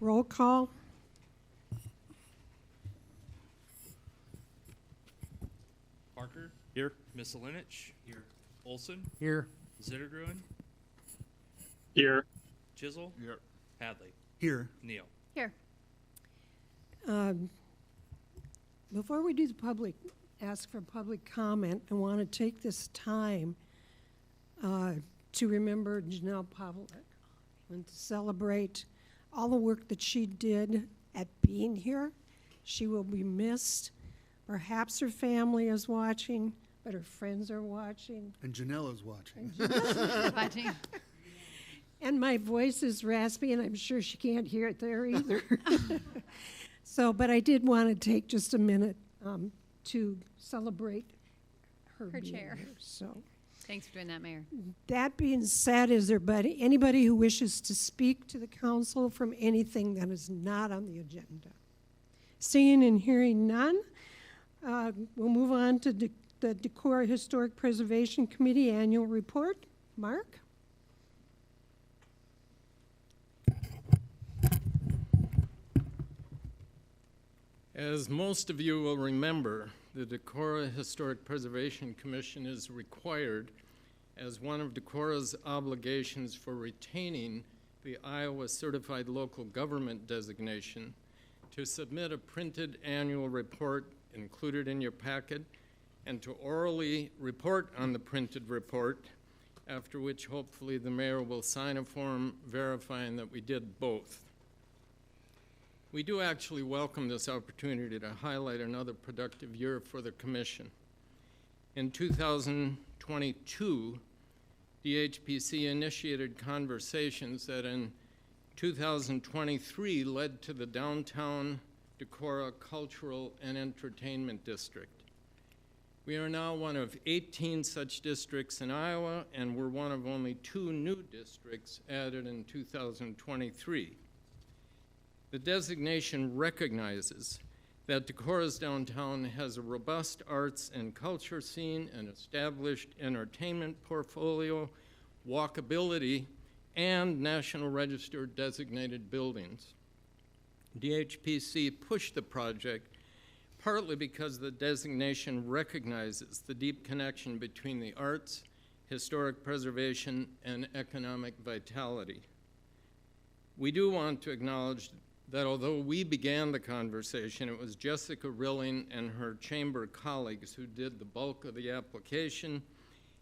Roll call. Parker. Here. Miscelinich. Here. Olson. Here. Zittergruen. Here. Chisel. Here. Hadley. Here. Neal. Here. Before we do the ask for public comment, I want to take this time to remember Janelle Pavlik and to celebrate all the work that she did at being here. She will be missed. Perhaps her family is watching, but her friends are watching. And Janelle is watching. Watching. And my voice is raspy, and I'm sure she can't hear it there either. But I did want to take just a minute to celebrate her being chair. here. So, Thanks for doing that, Mayor. that being said, is there anybody who wishes to speak to the council from anything that is not on the agenda? Seeing and hearing none, we'll move on to the Decorah Historic Preservation Committee Annual Report. Mark? As most of you will remember, the Decorah Historic Preservation Commission is required as one of Decorah's obligations for retaining the Iowa Certified Local Government designation to submit a printed annual report included in your packet and to orally report on the printed report, after which hopefully the mayor will sign a form verifying that we did both. We do actually welcome this opportunity to highlight another productive year for the Commission. In 2022, DHPC initiated conversations that in 2023 led to the Downtown Decorah Cultural and Entertainment District. We are now one of 18 such districts in Iowa, and we're one of only 2 new districts added in 2023. The designation recognizes that Decorah's downtown has a robust arts and culture scene, an established entertainment portfolio, walkability, and National Register designated buildings. DHPC pushed the project partly because the designation recognizes the deep connection between the arts, historic preservation, and economic vitality. We do want to acknowledge that although we began the conversation, it was Jessica Rilling and her chamber colleagues who did the bulk of the application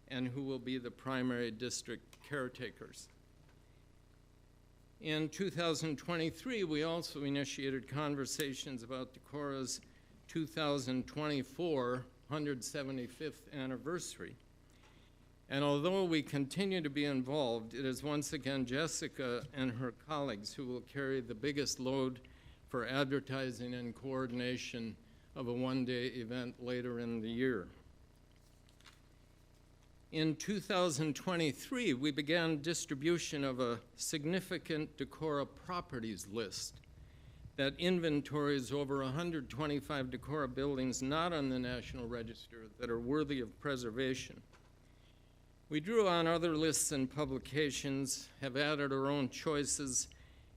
and who will be the primary district caretakers. In 2023, we also initiated conversations about Decorah's 2024 175th anniversary. And although we continue to be involved, it is once again Jessica and her colleagues who will carry the biggest load for advertising and coordination of a one-day event later in the year. In 2023, we began distribution of a significant Decorah properties list that inventories over 125 Decorah buildings not on the National Register that are worthy of preservation. We drew on other lists and publications, have added our own choices,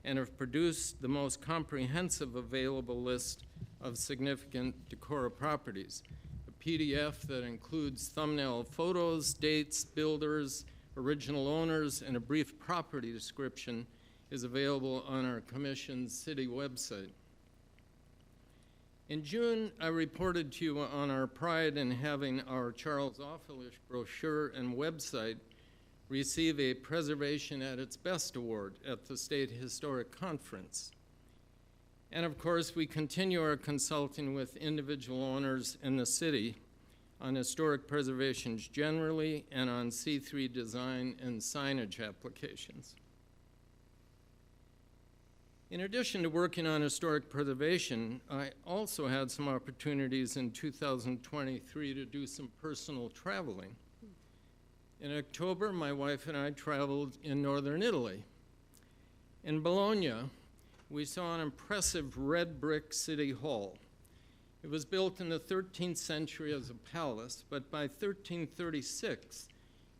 and have produced the most comprehensive available list of significant Decorah properties. A PDF that includes thumbnail photos, dates, builders, original owners, and a brief property description is available on our Commission's city website. In June, I reported to you on our pride in having our Charles Offelish brochure and website receive a Preservation at its Best award at the State Historic Conference. And of course, we continue our consulting with individual owners in the city on historic preservations generally and on C3 design and signage applications. In addition to working on historic preservation, I also had some opportunities in 2023 to do some personal traveling. In October, my wife and I traveled in northern Italy. In Bologna, we saw an impressive red brick city hall. It was built in the 13th century as a palace, but by 1336,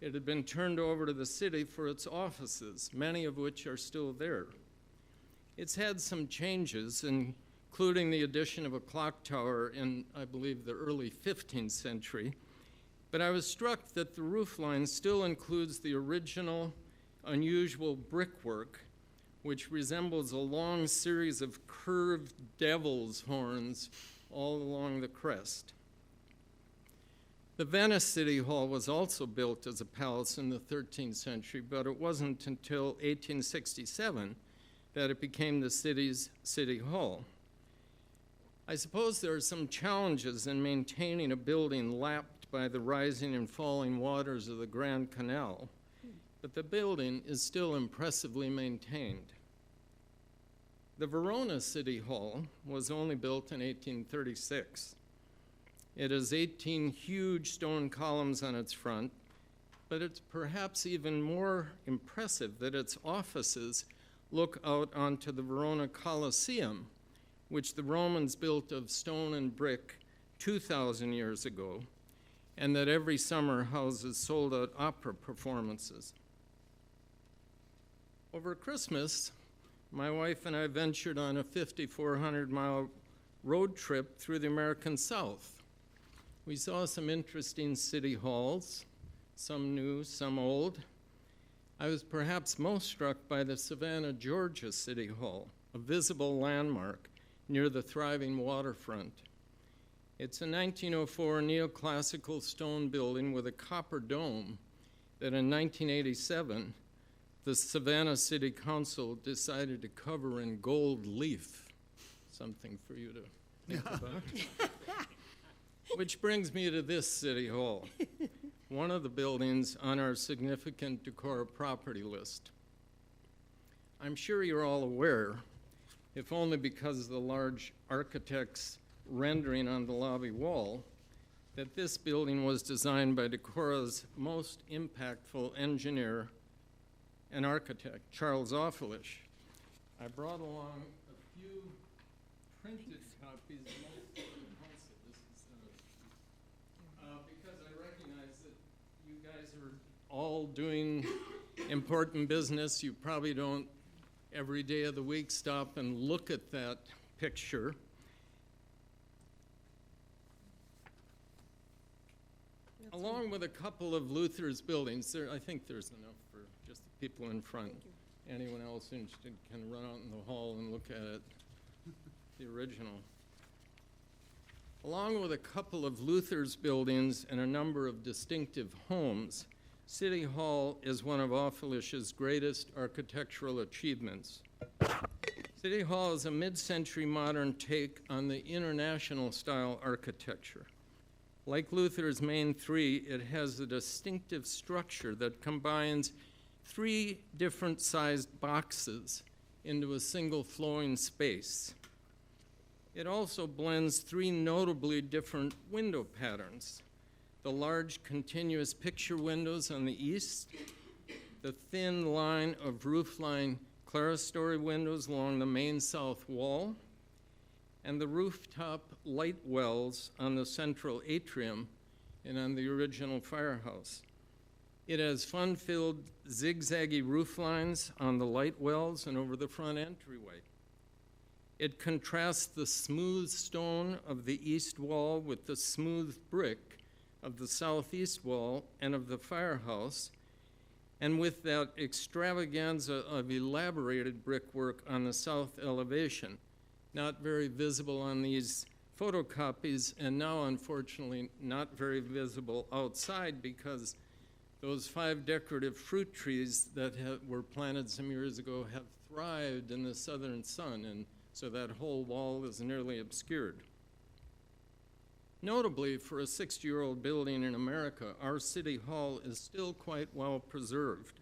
it had been turned over to the city for its offices, many of which are still there. It's had some changes, including the addition of a clock tower in, I believe, the early 15th century. But I was struck that the roof line still includes the original unusual brickwork, which resembles a long series of curved devil's horns all along the crest. The Venice City Hall was also built as a palace in the 13th century, but it wasn't until 1867 that it became the city's city hall. I suppose there are some challenges in maintaining a building lapped by the rising and falling waters of the Grand Canal, but the building is still impressively maintained. The Verona City Hall was only built in 1836. It has 18 huge stone columns on its front, but it's perhaps even more impressive that its offices look out onto the Verona Colosseum, which the Romans built of stone and brick 2,000 years ago, and that every summer houses sold-out opera performances. Over Christmas, my wife and I ventured on a 5,400-mile road trip through the American South. We saw some interesting city halls, some new, some old. I was perhaps most struck by the Savannah, Georgia City Hall, a visible landmark near the thriving waterfront. It's a 1904 neoclassical stone building with a copper dome that in 1987, the Savannah City Council decided to cover in gold leaf. Something for you to think about. Which brings me to this City Hall, one of the buildings on our significant Decorah property list. I'm sure you're all aware, if only because of the large architect's rendering on the lobby wall, that this building was designed by Decorah's most impactful engineer and architect, Charles Offelish. I brought along a few printed copies. Because I recognize that you guys are all doing important business. You probably don't every day of the week stop and look at that picture. Along with a couple of Luther's buildings, I think there's enough for just the people in front. Anyone else interested can run out in the hall and look at it, the original. Along with a couple of Luther's buildings and a number of distinctive homes, City Hall is one of Offelish's greatest architectural achievements. City Hall is a mid-century modern take on the international style architecture. Like Luther's main three, it has a distinctive structure that combines three different sized boxes into a single flowing space. It also blends three notably different window patterns: the large continuous picture windows on the east, the thin line of roofline clerestory windows along the main south wall, and the rooftop light wells on the central atrium and on the original firehouse. It has fun-filled zigzaggy roof lines on the light wells and over the front entryway. It contrasts the smooth stone of the east wall with the smooth brick of the southeast wall and of the firehouse, and with that extravaganza of elaborated brickwork on the south elevation, not very visible on these photocopies, and now unfortunately not very visible outside because those 5 decorative fruit trees that were planted some years ago have thrived in the southern sun, and so that whole wall is nearly obscured. Notably, for a 60-year-old building in America, our City Hall is still quite well preserved.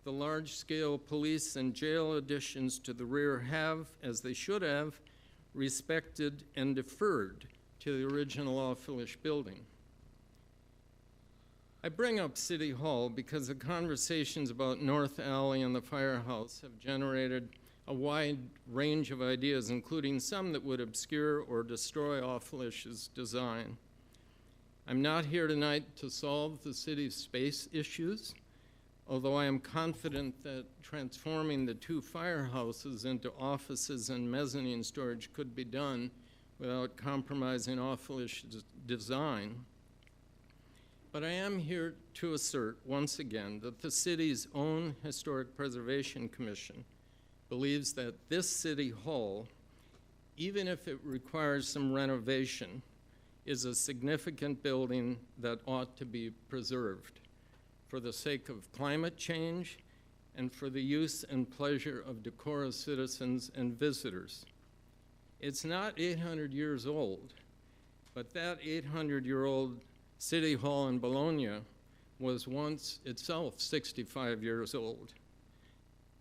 The large-scale police and jail additions to the rear have, as they should have, respected and deferred to the original Offelish building. I bring up City Hall because the conversations about North Alley and the firehouse have generated a wide range of ideas, including some that would obscure or destroy Offelish's design. I'm not here tonight to solve the city's space issues, although I am confident that transforming the two firehouses into offices and mezzanine storage could be done without compromising office design. But I am here to assert once again that the city's own Historic Preservation Commission believes that this city hall, even if it requires some renovation, is a significant building that ought to be preserved for the sake of climate change and for the use and pleasure of Decorah citizens and visitors. It's not 800 years old, but that 800-year-old City Hall in Bologna was once itself 65 years old.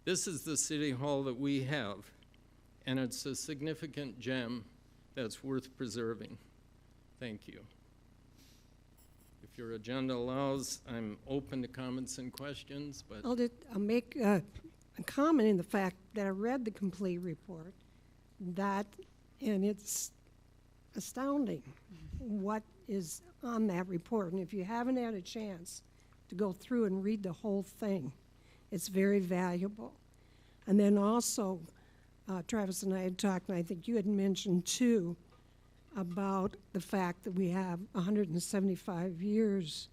This is the City Hall that we have, and it's a significant gem that's worth preserving. Thank you. If your agenda allows, I'm open to comments and questions, but I'll make a comment in the fact that I read the complete report, and it's astounding what is on that report. And if you haven't had a chance to go through and read the whole thing, it's very valuable. And then also, Travis and I had talked, and I think you had mentioned too, about the fact that we have 175 years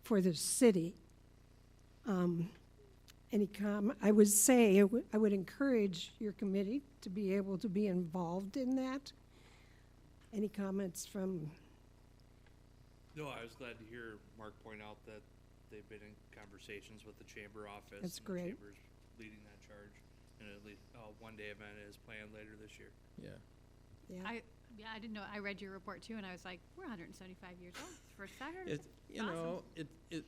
for the city. I would say, I would encourage your committee to be able to be involved in that. Any comments from? No, I was glad to hear Mark point out that they've been in conversations with the chamber office. That's and great. The chamber's leading that charge. And at least one-day event is planned later this year. yeah. Yeah. I didn't know. I read your report too, and I was like, we're 175 years old for Saturday. It, you know,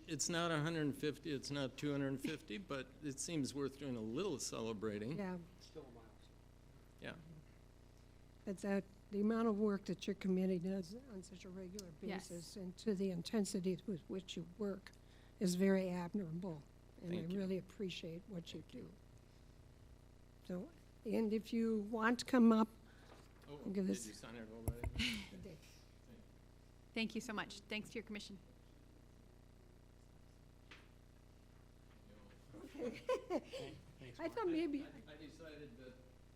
it's not 150, it's not 250, but it seems worth doing a little celebrating. Yeah, Yeah. it's the amount of work that your committee does on such a regular Yes. basis and to the intensity with which you work is very admirable. And Thank I you. really appreciate what you do. So, and if you want to come up, Oh, I'll give did this- you sign it already? Thank you so much. Thanks to your commission. I thought maybe, I decided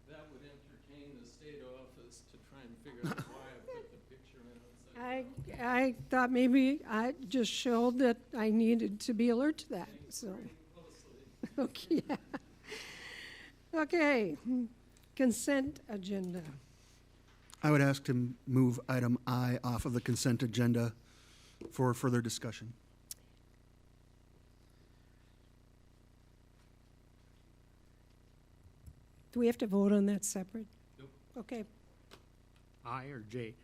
that would entertain the state office to try and figure out why I put the picture in upside down. I thought maybe I just showed that I needed to be alert to that, so. Okay. Okay, consent agenda. I would ask to move item I off of the consent agenda for further discussion. Do we have to vote on that separate? Nope. Okay, I or J,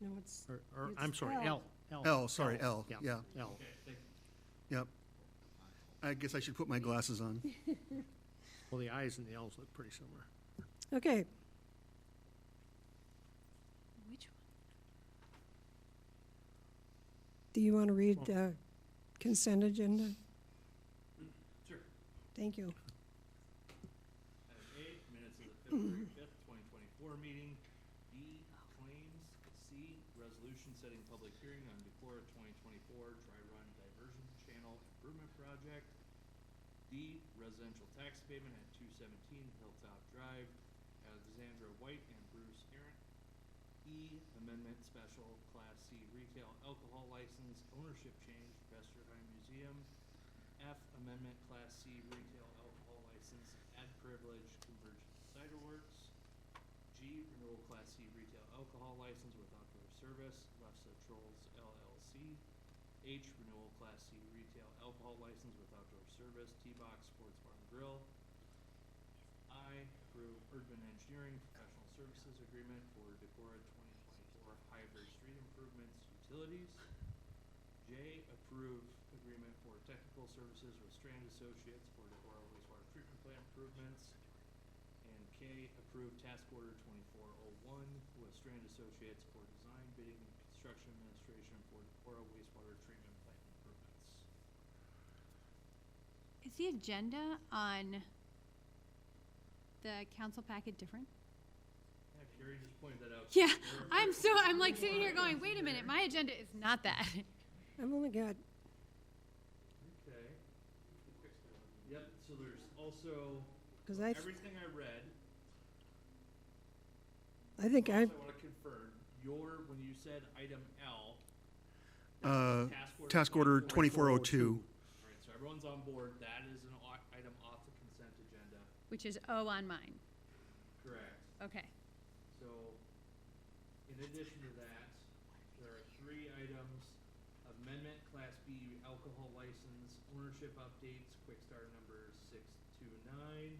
no, it's, or It's I'm sorry, L. L. L, sorry, L, Yeah, yeah, L. yep. I guess I should put my glasses on. Well, the I's and the L's look pretty similar. okay. Which one? Do you want to read the consent agenda? Sure. Thank you. Item A, minutes of the February 5th, 2024 meeting. B, claims. C, resolution setting public hearing on Decorah 2024 dry run diversion channel improvement project. D, residential tax abatement at 217 Hilltop Drive, Alexandra White and Bruce Aaron. E, amendment special class C retail alcohol license ownership change, Vesterheim Museum. F, amendment class C retail alcohol license ad privilege Convergence Cider Works. G, renewal class C retail alcohol license with outdoor service, Lefse Trolls LLC. H, renewal class C retail alcohol license with outdoor service, T-Box Sports Bar and Grill. I, approve urban engineering professional services agreement for Decorah 2024 Highbury Street improvements utilities. J, approve agreement for technical services with Strand Associates for Decorah wastewater treatment plant improvements. And K, approve task order 2401 with Strand Associates for design, bidding, and construction administration for Decorah wastewater treatment plant improvements. Is the agenda on the council packet different? Yeah, Carrie just pointed that out. Yeah, I'm like sitting here going, wait a minute, my agenda is not that. I've only got, Okay. So there's also, Because I everything I read, think I, also I want to confirm, when you said item L, Task order 2402. All right, so everyone's on board, that is an item off the consent agenda. Which is O on mine. Correct. Okay. So, in addition to that, there are 3 items: amendment Class B alcohol license, ownership updates, quick start number 629,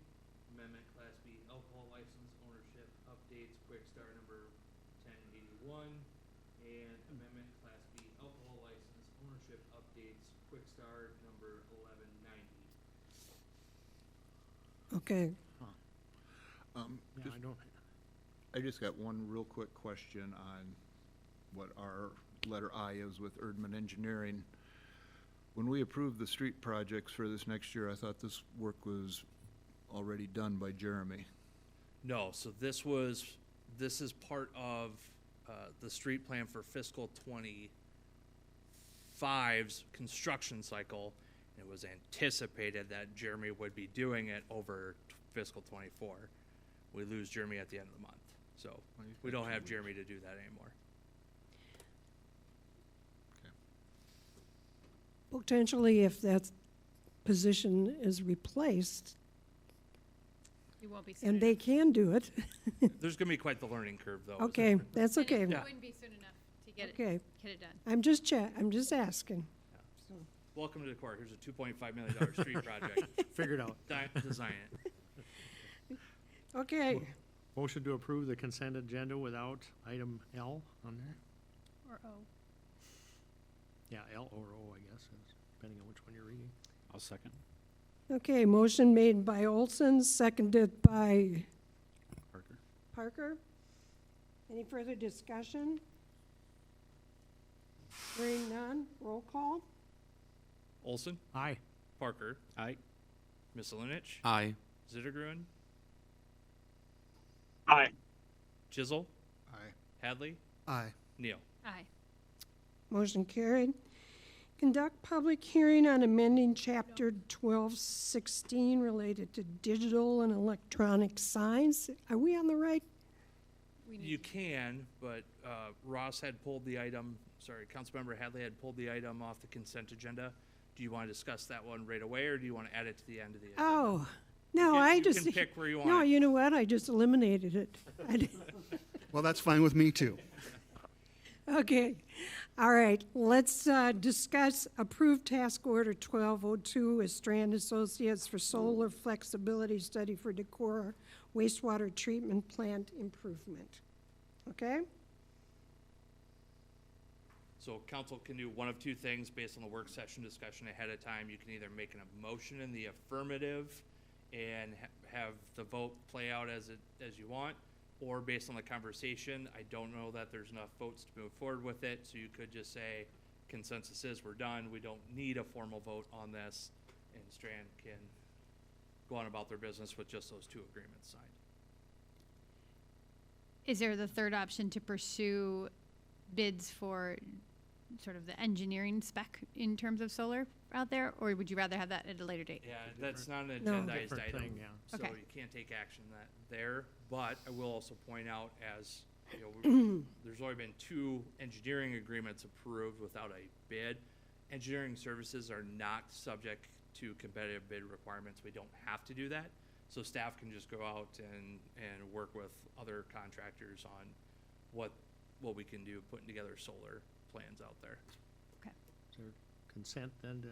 amendment Class B alcohol license, ownership updates, quick start number 1081, and amendment Class B alcohol license, ownership updates, quick start number 1190. okay. Yeah, I don't, I just got one real quick question on what our letter I is with Erdman Engineering. When we approved the street projects for this next year, I thought this work was already done by Jeremy. No, so this is part of the street plan for fiscal 25's construction cycle. It was anticipated that Jeremy would be doing it over fiscal 24. We lose Jeremy at the end of the month, so Well, he's we got don't 2 have weeks. Jeremy to do that anymore. Potentially, if that position is replaced, You won't be soon and they enough. can do it, There's gonna be quite the learning curve, though. okay, that's And okay. it Yeah. wouldn't be soon enough to get Okay, it done. I'm just asking. Welcome to Decorah. Here's a $2.5 million street project. figured out. Design it. Okay, Motion to approve the consent agenda without item L on there? Or O. Yeah, L or O, I guess, depending on which one you're reading. I'll second. okay, motion made by Olson, seconded by Parker. Parker. Any further discussion? Hearing none, roll call. Olson, Aye. Parker, Aye. Miscelinich, Aye. Zittergruen, Aye. Chisel, Aye. Hadley, Aye. Neal. Aye. Motion carried. Conduct public hearing on amending chapter 1216 related to digital and electronic signs. Are we on the right? We You need, can, but Ross had pulled the item, Councilmember Hadley had pulled the item off the consent agenda. Do you want to discuss that one right away, or do you want to add it to the end of the agenda? Oh, no, can- I you just. can pick where you want No, it. you know what? I just eliminated it. I did- Well, that's fine with me, too. Okay, all right, let's discuss approved task order 1202 with Strand Associates for solar flexibility study for Decorah wastewater treatment plant improvement. Okay? So council can do one of 2 things based on the work session discussion ahead of time. You can either make an motion in the affirmative and have the vote play out as you want, or based on the conversation, I don't know that there's enough votes to move forward with it, so you could just say consensus is we're done. We don't need a formal vote on this, and Strand can go on about their business with just those 2 agreements signed. is there the third option to pursue bids for sort of the engineering spec in terms of solar out there? Or would you rather have that at a later date? Yeah, that's not an No. agendized Different item. thing, yeah. So Okay. you can't take action there, but I will also point out as, there's only been 2 engineering agreements approved without a bid. Engineering services are not subject to competitive bid requirements. We don't have to do that. So staff can just go out and work with other contractors on what we can do, putting together solar plans out there. Is there consent then to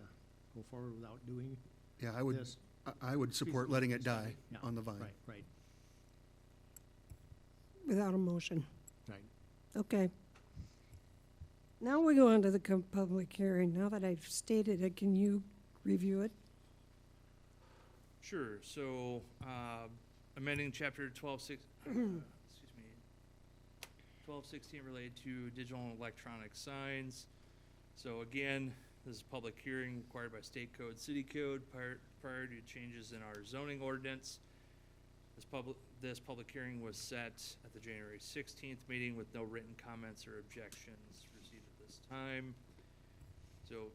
go forward without doing Yeah, this? I would support letting it die Yeah, on the vine. Right, right, Without a motion. right. Okay. Now we go on to the public hearing. Now that I've stated it, can you review it? Sure, so, amending chapter 1216 related to digital and electronic signs. So again, this is a public hearing required by state code, city code, prior to changes in our zoning ordinance. This public hearing was set at the January 16th meeting with no written comments or objections received at this time. So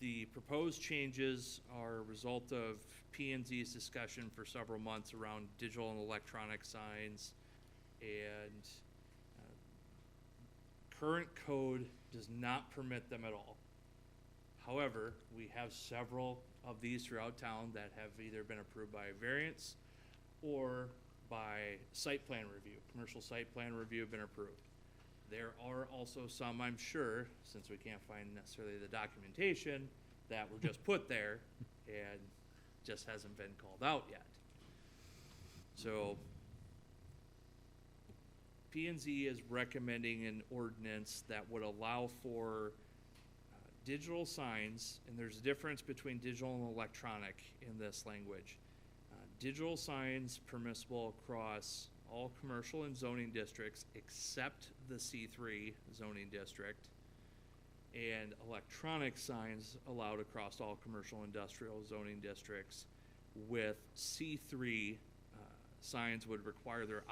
The proposed changes are a result of P and Z's discussion for several months around digital and electronic signs, and current code does not permit them at all. However, we have several of these throughout town that have either been approved by variance or by site plan review. Commercial site plan review have been approved. There are also some, I'm sure, since we can't find necessarily the documentation, that were just put there and just hasn't been called out yet. So P and Z is recommending an ordinance that would allow for digital signs, and there's a difference between digital and electronic in this language. Digital signs permissible across all commercial and zoning districts except the C3 zoning district, and electronic signs allowed across all commercial industrial zoning districts, with C3 signs would require their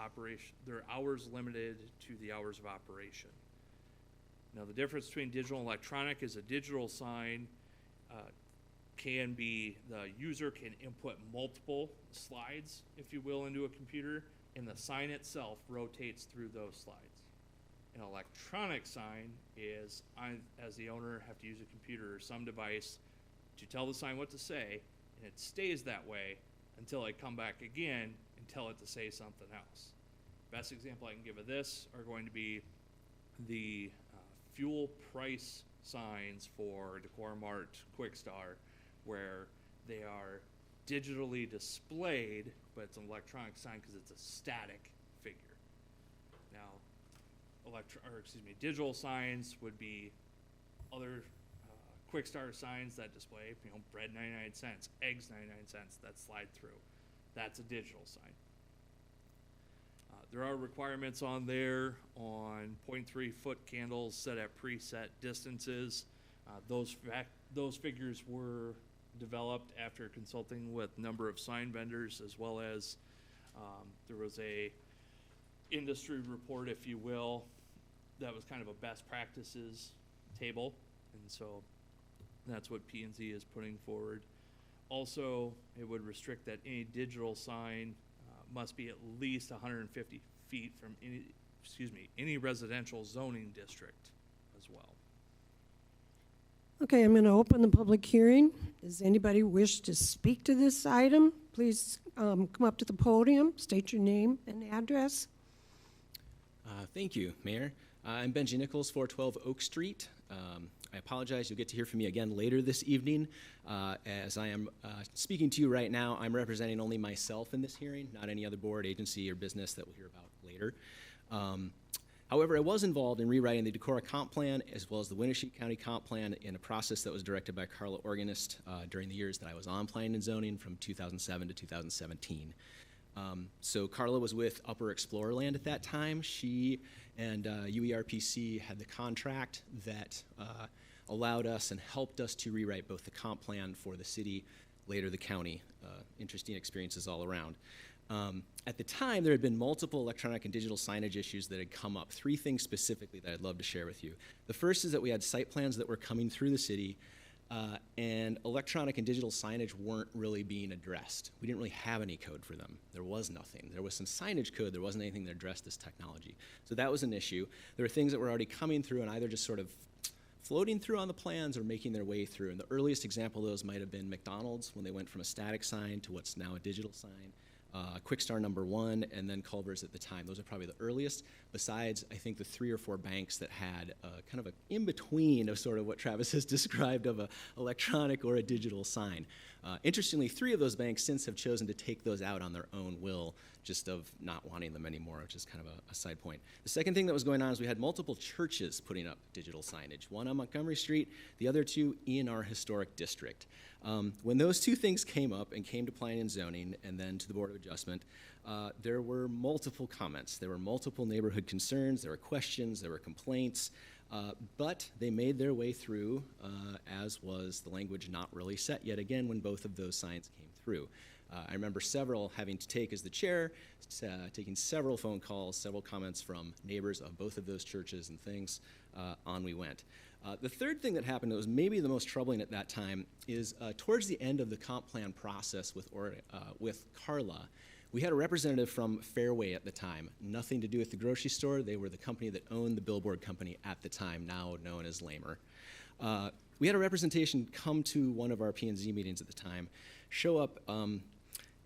hours limited to the hours of operation. Now, the difference between digital and electronic is a digital sign can be, the user can input multiple slides, if you will, into a computer, and the sign itself rotates through those slides. An electronic sign is, I, as the owner, have to use a computer or some device to tell the sign what to say, and it stays that way until I come back again and tell it to say something else. Best example I can give of this are going to be the fuel price signs for Decorah Mart, Quick Star, where they are digitally displayed, but it's an electronic sign because it's a static figure. Now, digital signs would be other Quick Star signs that display, bread 99 cents, eggs 99 cents, that slide through. That's a digital sign. There are requirements on there on 0.3 foot candles set at preset distances. Those figures were developed after consulting with a number of sign vendors, as well as there was a industry report, if you will, that was kind of a best practices table, and so that's what P&Z is putting forward. Also, it would restrict that any digital sign must be at least 150 feet from any residential zoning district as well. Okay, I'm going to open the public hearing. Does anybody wish to speak to this item? Please come up to the podium, state your name and address. Thank you, Mayor. I'm Benji Nichols, 412 Oak Street. I apologize, you'll get to hear from me again later this evening. As I am speaking to you right now, I'm representing only myself in this hearing, not any other board, agency, or business that we'll hear about later. However, I was involved in rewriting the Decorah Comp Plan as well as the Winnebago County Comp Plan in a process that was directed by Carla Organist during the years that I was on Planning and Zoning from 2007 to 2017. So Carla was with Upper Explorer Land at that time. She and UERPC had the contract that allowed us and helped us to rewrite both the comp plan for the city, later the county. Interesting experiences all around. At the time, there had been multiple electronic and digital signage issues that had come up. 3 things specifically that I'd love to share with you. The first is that we had site plans that were coming through the city, and electronic and digital signage weren't really being addressed. We didn't really have any code for them. There was nothing. There was some signage code. There wasn't anything that addressed this technology. So that was an issue. There were things that were already coming through and either just sort of floating through on the plans or making their way through. And the earliest example of those might have been McDonald's when they went from a static sign to what's now a digital sign. Quick Star #1, and then Culver's at the time. Those are probably the earliest, besides, I think, the 3 or 4 banks that had kind of an in-between of sort of what Travis has described of an electronic or a digital sign. Interestingly, 3 of those banks since have chosen to take those out on their own will, just of not wanting them anymore, which is kind of a side point. The second thing that was going on is we had multiple churches putting up digital signage, one on Montgomery Street, the other 2 in our historic district. When those 2 things came up and came to Planning and Zoning and then to the Board of Adjustment, there were multiple comments. There were multiple neighborhood concerns, there were questions, there were complaints, but they made their way through, as was the language not really set yet again when both of those signs came through. I remember several having to take as the chair, taking several phone calls, several comments from neighbors of both of those churches and things. On we went. The third thing that happened that was maybe the most troubling at that time is towards the end of the comp plan process with Carla, we had a representative from Fairway at the time, nothing to do with the grocery store. They were the company that owned the billboard company at the time, now known as Lamer. We had a representation come to one of our P&Z meetings at the time, show up and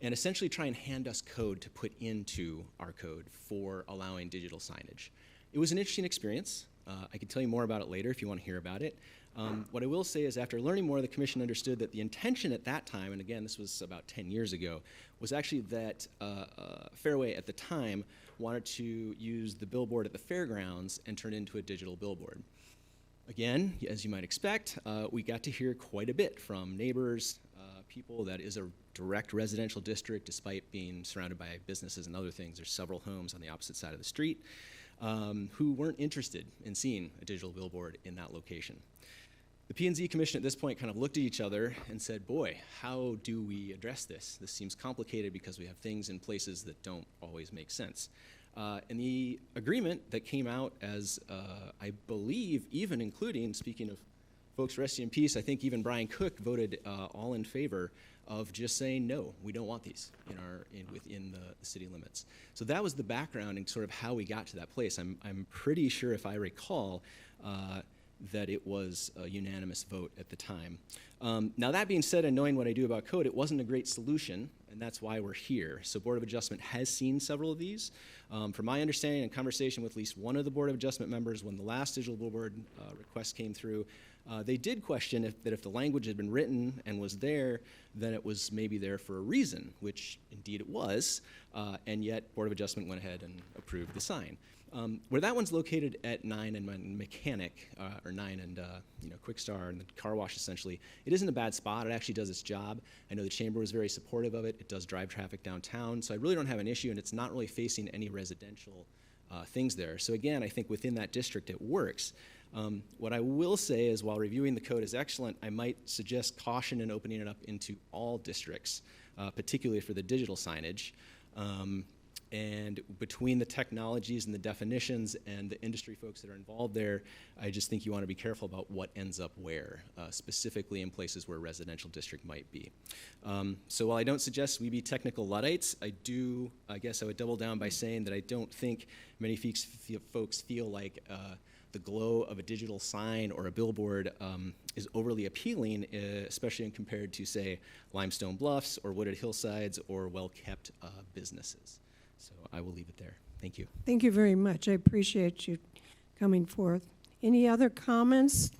essentially try and hand us code to put into our code for allowing digital signage. It was an interesting experience. I can tell you more about it later if you want to hear about it. What I will say is after learning more, the commission understood that the intention at that time, and again, this was about 10 years ago, was actually that Fairway at the time wanted to use the billboard at the fairgrounds and turn it into a digital billboard. Again, as you might expect, we got to hear quite a bit from neighbors, people. That is a direct residential district despite being surrounded by businesses and other things. There's several homes on the opposite side of the street who weren't interested in seeing a digital billboard in that location. The P&Z Commission at this point kind of looked at each other and said, boy, how do we address this? This seems complicated because we have things in places that don't always make sense. And the agreement that came out as, I believe, even including, speaking of folks resting in peace, I think even Brian Cook voted all in favor of just saying, no, we don't want these within the city limits. So that was the background and sort of how we got to that place. I'm pretty sure, if I recall, that it was a unanimous vote at the time. Now that being said, and knowing what I do about code, it wasn't a great solution, and that's why we're here. So Board of Adjustment has seen several of these. From my understanding and conversation with at least one of the Board of Adjustment members, when the last digital billboard request came through, they did question if the language had been written and was there, then it was maybe there for a reason, which indeed it was, and yet Board of Adjustment went ahead and approved the sign. Where that one's located at 9 and Mechanic, or 9 and Quick Star and the car wash essentially, it isn't a bad spot. It actually does its job. I know the chamber was very supportive of it. It does drive traffic downtown, so I really don't have an issue, and it's not really facing any residential things there. So again, I think within that district it works. What I will say is while reviewing the code is excellent, I might suggest caution in opening it up into all districts, particularly for the digital signage. And between the technologies and the definitions and the industry folks that are involved there, I just think you want to be careful about what ends up where, specifically in places where a residential district might be. So while I don't suggest we be technical Luddites, I guess I would double down by saying that I don't think many folks feel like the glow of a digital sign or a billboard is overly appealing, especially when compared to, say, limestone bluffs or wooded hillsides or well-kept businesses. So I will leave it there. Thank you. Thank you very much. I appreciate you coming forth. Any other comments?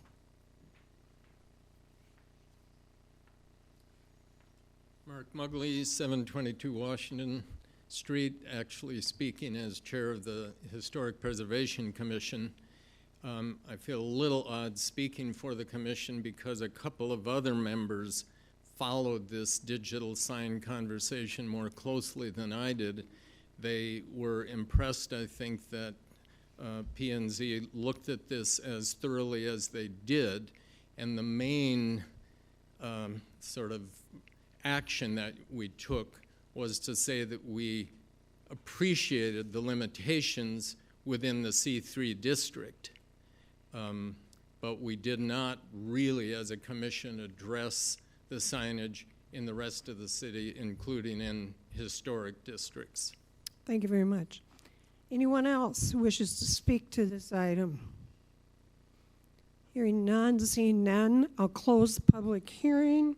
Mark Mugley, 722 Washington Street, actually speaking as chair of the Historic Preservation Commission. I feel a little odd speaking for the commission because a couple of other members followed this digital sign conversation more closely than I did. They were impressed, I think, that P&Z looked at this as thoroughly as they did, and the main sort of action that we took was to say that we appreciated the limitations within the C3 district, but we did not really, as a commission, address the signage in the rest of the city, including in historic districts. Thank you very much. Anyone else who wishes to speak to this item? Hearing none, seeing none, I'll close the public hearing.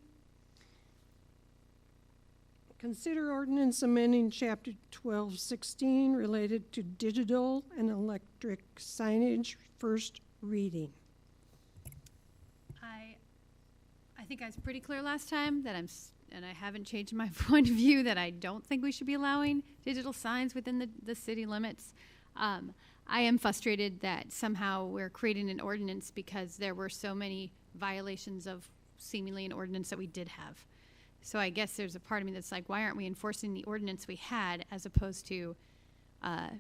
Consider ordinance amending Chapter 1216 related to digital and electric signage, first reading. I think I was pretty clear last time that and I haven't changed my point of view that I don't think we should be allowing digital signs within the city limits. I am frustrated that somehow we're creating an ordinance because there were so many violations of seemingly an ordinance that we did have. So I guess there's a part of me that's like, why aren't we enforcing the ordinance we had as opposed to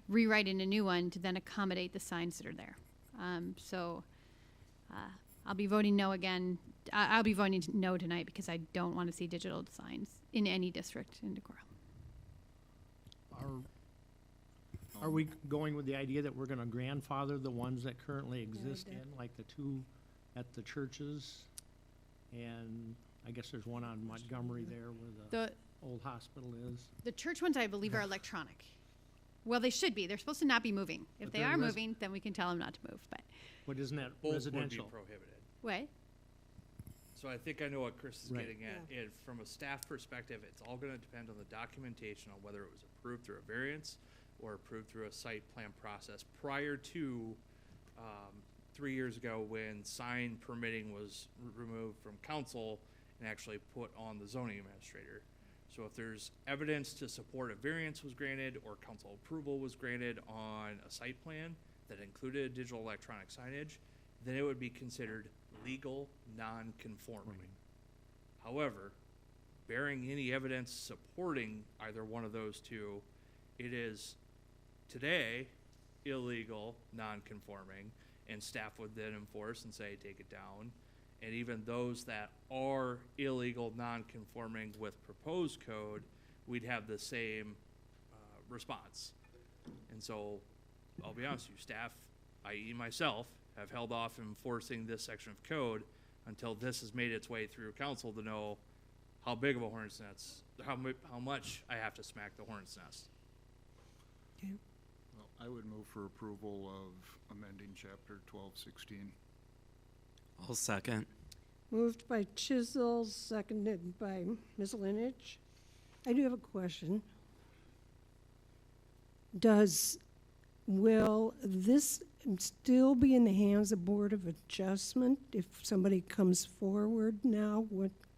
rewriting a new one to then accommodate the signs that are there? I'll be voting no again I'll be voting no tonight because I don't want to see digital signs in any district in Decorah. Are we going with the idea that we're gonna grandfather the ones that currently exist that- in, like the two at the churches? And I guess there's one on Montgomery there where the The old hospital is. The church ones, I believe, are electronic. Well, they should be. They're supposed to not be moving. If But they they're are res- moving, then we can tell them not to move. But What, isn't that Both would be residential? prohibited. what? So I think I know what Chris is Right. getting at. It, from a staff perspective, it's all gonna depend on the documentation on whether it was approved through a variance or approved through a site plan process prior to, 3 years ago when sign permitting was removed from council and actually put on the zoning administrator. So if there's evidence to support a variance was granted or council approval was granted on a site plan that included digital electronic signage, then it would be considered legal non-conforming. However, bearing any evidence supporting either one of those two, it is today illegal non-conforming, and staff would then enforce and say, take it down. And even those that are illegal non-conforming with proposed code, we'd have the same response. And so, I'll be honest with you, staff, i.e. myself, have held off enforcing this section of code until this has made its way through council to know how big of a hornet's nest, how much I have to smack the hornet's nest. Okay. Well, I would move for approval of amending chapter 1216. I'll second. Moved by Chisel, seconded by Ms. Lineage. I do have a question. Will this still be in the hands of Board of Adjustment if somebody comes forward now,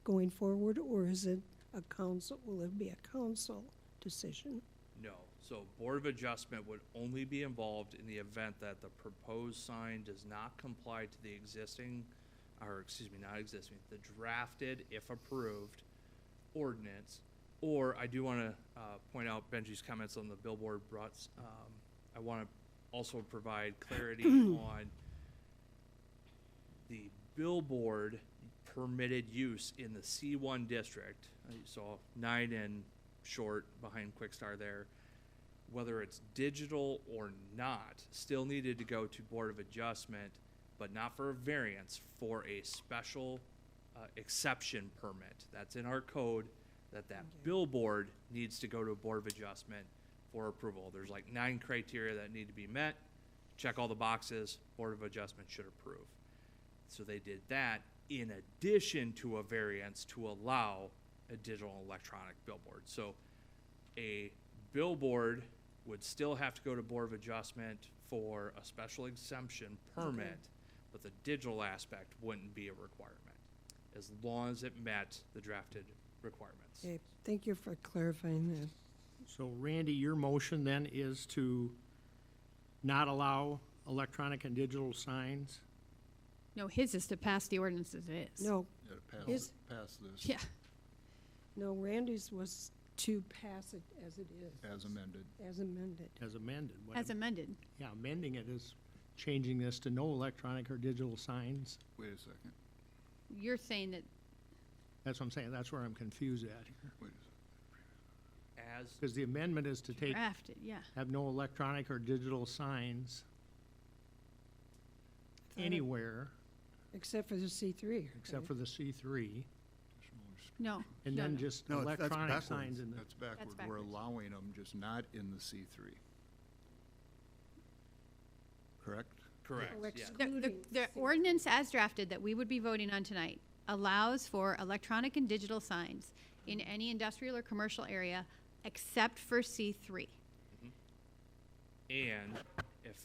going forward, or is it a council, will it be a council decision? No. So Board of Adjustment would only be involved in the event that the proposed sign does not comply to the existing, or excuse me, not existing, the drafted, if approved, ordinance. Or I do want to point out Benji's comments on the billboard brought, I want to also provide clarity on the billboard permitted use in the C1 district. You saw 9 and short behind Quickstar there. Whether it's digital or not, still needed to go to Board of Adjustment, but not for a variance, for a special exception permit. That's in our code, that billboard needs to go to a Board of Adjustment for approval. There's like 9 criteria that need to be met. Check all the boxes, Board of Adjustment should approve. So they did that in addition to a variance to allow a digital electronic billboard. So a billboard would still have to go to Board of Adjustment for a special exemption permit, but the digital aspect wouldn't be a requirement, as long as it met the drafted requirements. Okay, thank you for clarifying that. So Randy, your motion then is to not allow electronic and digital signs? No, his is to pass the ordinance as it is. No, Yeah, Is- pass this Yeah. no, Randy's was to pass it as it is, as amended. as amended. As amended. What As amended. Yeah, amending it is changing this to no electronic or digital signs. Wait a second. You're saying that That's what I'm saying, that's where I'm confused at here. Wait a second. As Because the amendment is to take, drafted, yeah. have no electronic or digital signs anywhere Except for the C3. except for the C3, No. and no, then no. just No, that's electronic backwards. signs in the, That's backward. We're backwards. allowing them, just not in the C3. Correct? correct, Or yeah. excluding The C3. ordinance as drafted that we would be voting on tonight allows for electronic and digital signs in any industrial or commercial area except for C3. And if,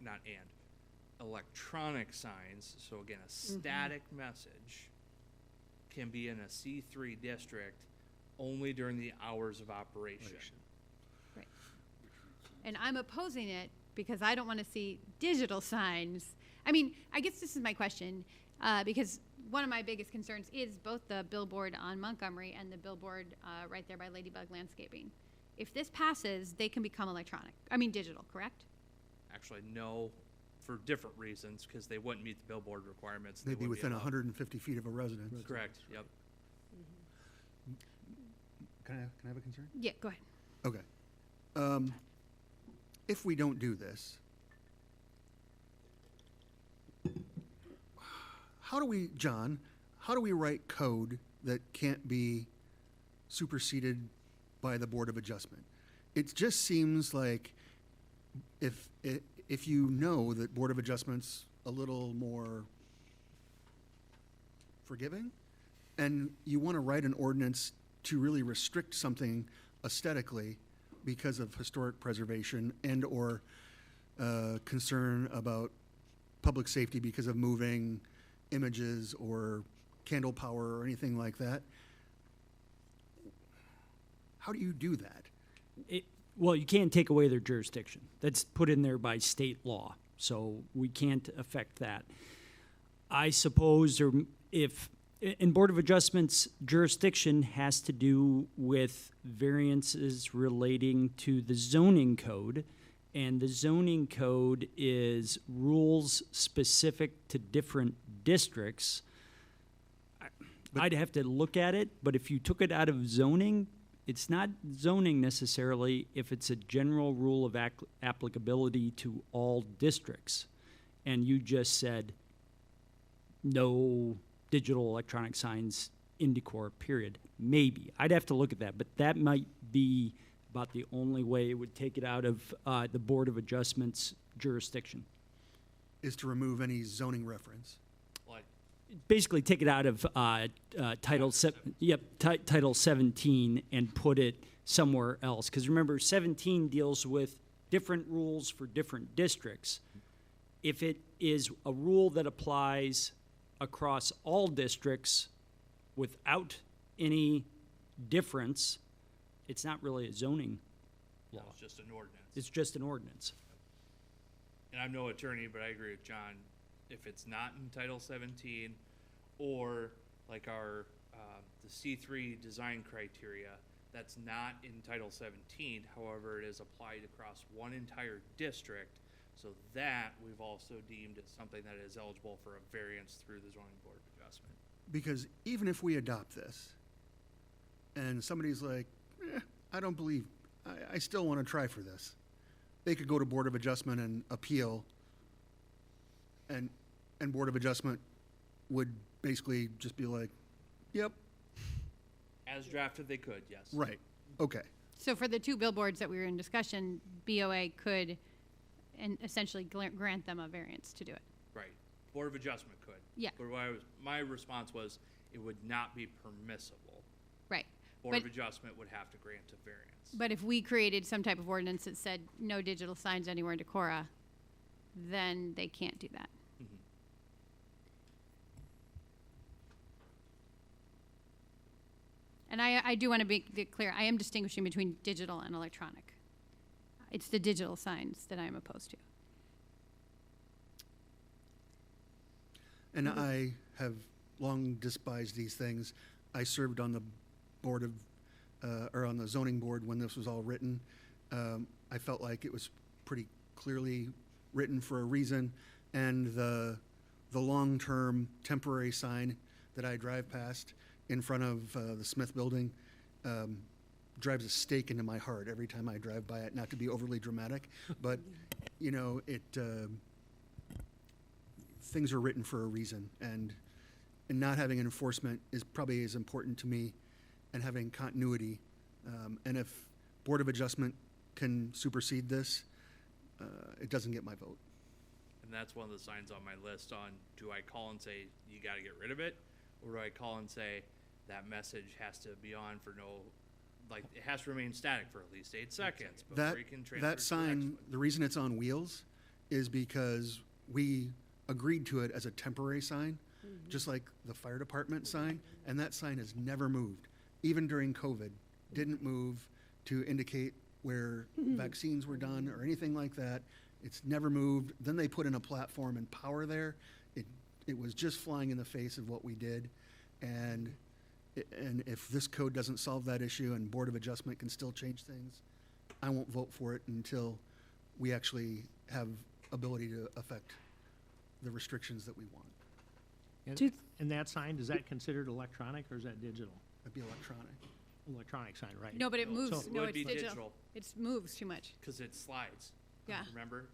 not and, electronic signs, so again, a static message can be in a C3 district only during the hours of operation. Right. And I'm opposing it because I don't want to see digital signs. I mean, I guess this is my question, because one of my biggest concerns is both the billboard on Montgomery and the billboard right there by Ladybug Landscaping. If this passes, they can become digital, correct? Actually, no, for different reasons, because they wouldn't meet the billboard requirements. They They'd be wouldn't within allowed. 150 feet of a residence. Correct, yep. Can I have a concern? Yeah, go ahead. Okay. If we don't do this, how do we, John, how do we write code that can't be superseded by the Board of Adjustment? It just seems like if you know that Board of Adjustment's a little more forgiving, and you want to write an ordinance to really restrict something aesthetically because of historic preservation and or concern about public safety because of moving images or candle power or anything like that, how do you do that? Well, you can't take away their jurisdiction. That's put in there by state law, so we can't affect that. I suppose, or if in Board of Adjustments, jurisdiction has to do with variances relating to the zoning code, and the zoning code is rules specific to different districts. I'd have to look at it, but if you took it out of zoning, it's not zoning necessarily if it's a general rule of applicability to all districts, and you just said no digital electronic signs in Decorah, period. Maybe. I'd have to look at that, but that might be about the only way it would take it out of the Board of Adjustments jurisdiction. Is to remove any zoning reference. Like, Basically, take it out of Title Title 17 and put it somewhere else. Because remember, 17 deals with different rules for different districts. If it is a rule that applies across all districts without any difference, it's not really a zoning law. no, it's just an ordinance. It's just an ordinance. And I'm no attorney, but I agree with John. If it's not in Title 17, or like our, the C3 design criteria, that's not in Title 17, however, it is applied across one entire district, so that we've also deemed as something that is eligible for a variance through the zoning board of adjustment. Because even if we adopt this, and somebody's like, I don't believe, I still want to try for this, they could go to Board of Adjustment and appeal, and Board of Adjustment would basically just be like, yep, As drafted, they could, yes. right, okay. So for the two billboards that we were in discussion, BOA could and essentially grant them a variance to do it. Right. Board of Adjustment could. Yeah. But my response was, it would not be permissible. Right. Board But, of Adjustment would have to grant a variance. but if we created some type of ordinance that said no digital signs anywhere in Decorah, then they can't do that. Mhm. And I do want to be clear, I am distinguishing between digital and electronic. It's the digital signs that I am opposed to. And I have long despised these things. I served on the board of, or on the zoning board when this was all written. I felt like it was pretty clearly written for a reason, and the long-term temporary sign that I drive past in front of the Smith Building drives a stake into my heart every time I drive by it. Not to be overly dramatic, but you know, things are written for a reason, and not having enforcement is probably as important to me, and having continuity. And if Board of Adjustment can supersede this, it doesn't get my vote. And that's one of the signs on my list on, do I call and say, you gotta get rid of it? Or do I call and say, that message has to be on for no, like, it has to remain static for at least 8 seconds before you can transfer to the That next sign, one. the reason it's on wheels is because we agreed to it as a temporary sign, just like the fire department sign, and that sign has never moved. Even during COVID, didn't move to indicate where vaccines were done or anything like that. It's never moved. Then they put in a platform and power there. It was just flying in the face of what we did. And if this code doesn't solve that issue and Board of Adjustment can still change things, I won't vote for it until we actually have ability to affect the restrictions that we want. Do- And that sign, is that considered electronic or is that digital? It'd be electronic. Electronic sign, right? No, but it moves. So- No, Would it's be digital. digital. It moves too much. Because it slides. Yeah. Remember?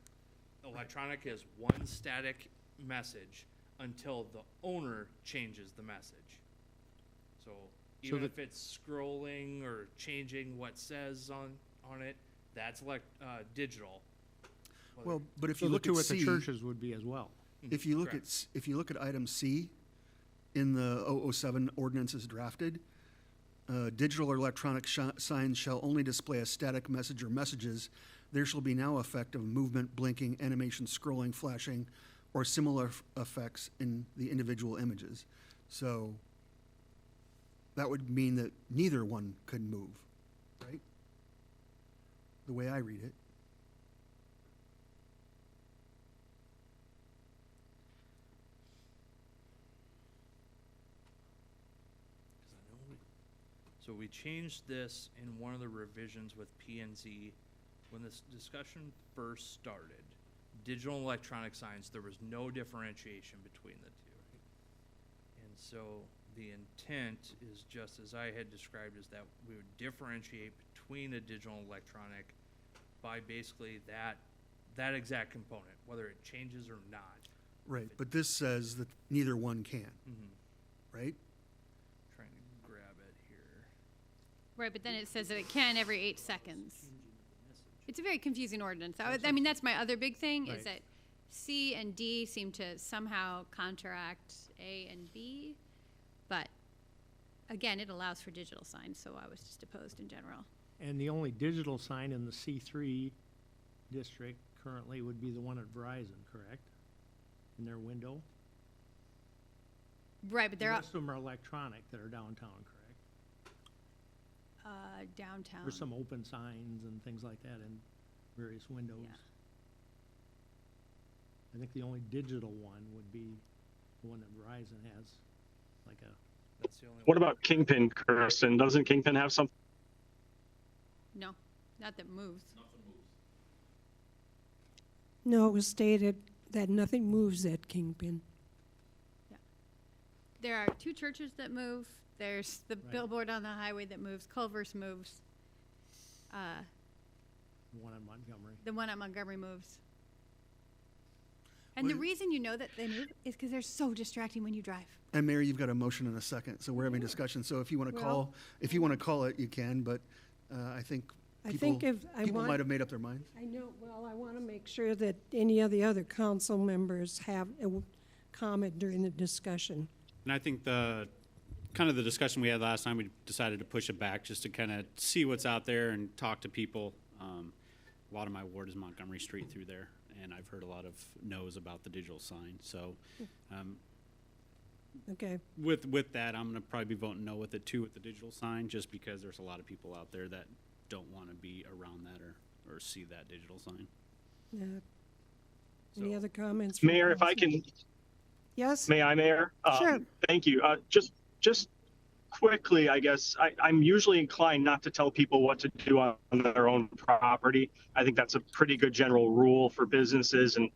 Electronic is one static message until the owner changes the message. So even the- if it's scrolling or changing what says on it, that's digital. Well, but if So you the look two at at the C, churches would be as well. if you look Correct. if you look at item C in the 007 ordinance as drafted, digital or electronic signs shall only display a static message or messages. There shall be no effect of movement, blinking, animation, scrolling, flashing, or similar effects in the individual images. So that would mean that neither one could move, right? The way I read it. So we changed this in one of the revisions with P and Z. When this discussion first started, digital and electronic signs, there was no differentiation between the two. And so the intent is just as I had described, is that we would differentiate between a digital and electronic by basically that exact component, whether it changes or not. Right, but this says that neither one can, right? Trying to grab it here. Right, but then it says that it can every 8 seconds. It's a very confusing ordinance. I mean, that's my other big thing, is Right. that C and D seem to somehow counteract A and B. But again, it allows for digital signs, so I was just opposed in general. And the only digital sign in the C3 district currently would be the one at Verizon, correct? In their window? Right, but The they're rest of them are electronic that are downtown, correct? downtown. There's some open signs and things like that in various windows. Yeah. I think the only digital one would be the one that Verizon has, like a, That's the only What one. about Kingpin, Kirsten? Doesn't Kingpin have something? No, not that moves. No, it was stated that nothing moves at Kingpin. There are 2 churches that move. There's the Right. billboard on the highway that moves. Culver's moves. the one in Montgomery. The one at Montgomery moves. And the Well- reason you know that they move is because they're so distracting when you drive. And Mayor, you've got a motion in a second, so we're having discussion. So if you want to Well- if you want to call it, you can, but I think I people, think if I people want- might have made up their minds. I know, well, I want to make sure that any of the other council members have a comment during the discussion. And I think the discussion we had last time, we decided to push it back just to kind of see what's out there and talk to people. A lot of my ward is Montgomery Street through there, and I've heard a lot of no's about the digital sign. So Okay, with that, I'm going to probably be voting no with it too with the digital sign, just because there's a lot of people out there that don't want to be around that or see that digital sign. any So- other comments? from Mayor, if I council? can, Yes? may I, Mayor? Sure. Thank you. Just quickly, I guess, I'm usually inclined not to tell people what to do on their own property. I think that's a pretty good general rule for businesses. And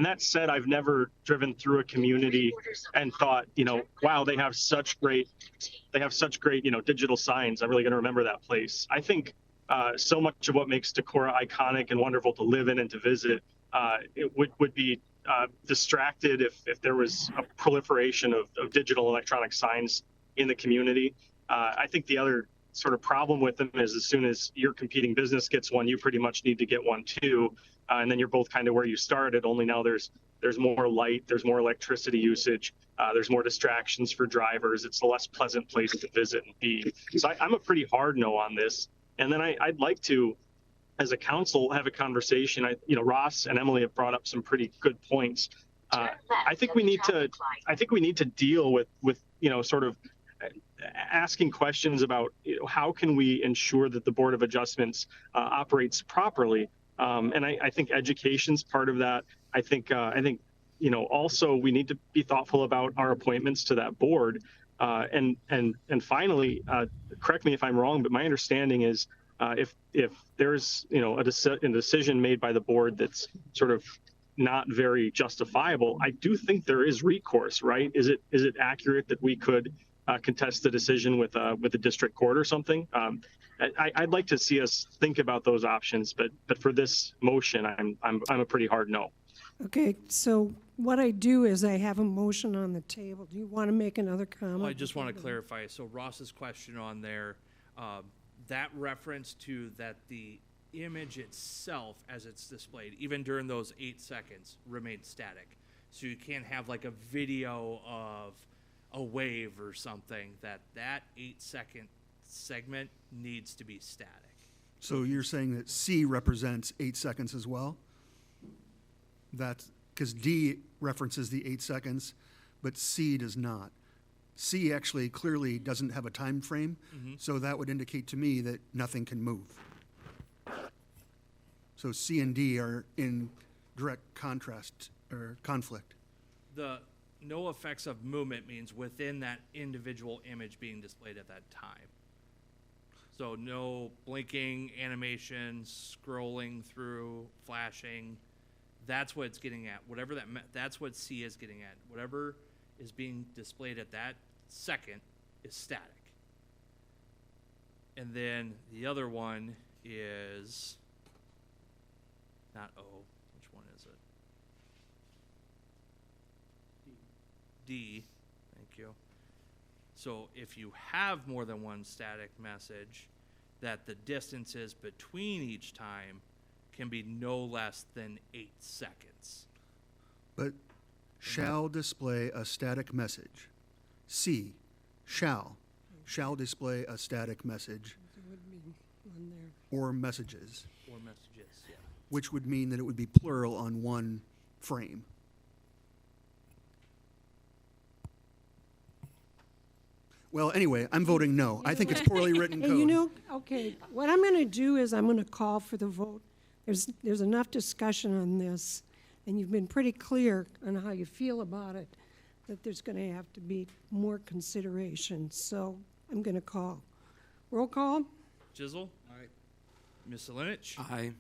that said, I've never driven through a community and thought, wow, they have such great, digital signs. I'm really going to remember that place. I think so much of what makes Decorah iconic and wonderful to live in and to visit, it would be distracted if there was a proliferation of digital electronic signs in the community. I think the other sort of problem with them is as soon as your competing business gets one, you pretty much need to get one too. And then you're both kind of where you started, only now there's more light, there's more electricity usage, there's more distractions for drivers. It's a less pleasant place to visit and be. So I'm a pretty hard no on this. And then I'd like to, as a council, have a conversation. Ross and Emily have brought up some pretty good points. I think we need to deal with sort of asking questions about how can we ensure that the Board of Adjustments operates properly. And I think education's part of that. I think also we need to be thoughtful about our appointments to that board. And finally, correct me if I'm wrong, but my understanding is if there's a decision made by the board that's sort of not very justifiable, I do think there is recourse, right? Is it accurate that we could contest the decision with a district court or something? I'd like to see us think about those options, but for this motion, I'm a pretty hard no. Okay, so what I do is I have a motion on the table. Do you want to make another comment? Well, I just want to clarify. So Ross's question on there, that reference to that the image itself as it's displayed, even during those 8 seconds, remains static. So you can't have like a video of a wave or something. That 8-second segment needs to be static. So you're saying that C represents 8 seconds as well? That's because D references the 8 seconds, but C does not. C actually clearly doesn't have a time frame, so that would indicate to me that nothing can move. So C and D are in direct contrast or conflict. The no effects of movement means within that individual image being displayed at that time. So no blinking, animations, scrolling through, flashing. That's what it's getting at. Whatever that's what C is getting at. Whatever is being displayed at that second is static. And then the other one is not O. Which one is it? D. Thank you. So if you have more than one static message, that the distances between each time can be no less than 8 seconds. But shall display a static message. C, shall display a static message There would be one there. or messages, Or messages, yeah. which would mean that it would be plural on one frame. Well, anyway, I'm voting no. I think it's poorly written Hey, code. okay, what I'm going to do is I'm going to call for the vote. There's enough discussion on this, and you've been pretty clear on how you feel about it, that there's going to have to be more consideration. So I'm going to call. Roll call? Jizzle? Aye. Ms. Selinich? Aye.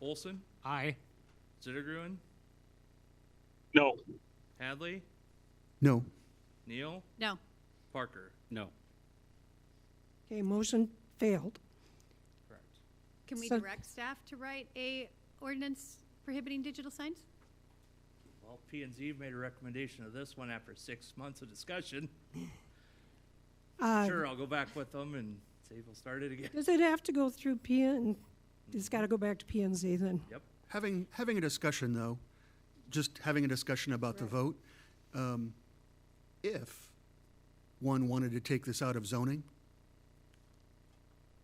Olson? Aye. Zittergruen? No. Hadley? No. Neal? No. Parker? No. Okay, motion failed. Correct. Can we So- direct staff to write a ordinance prohibiting digital signs? Well, P&Z made a recommendation of this one after 6 months of discussion. Sure, I'll go back with them and see if we'll start it again. Does it have to go through it's got to go back to P&Z then? Yep. Having a discussion, though, just having a discussion about the vote, if one wanted to take this out of zoning,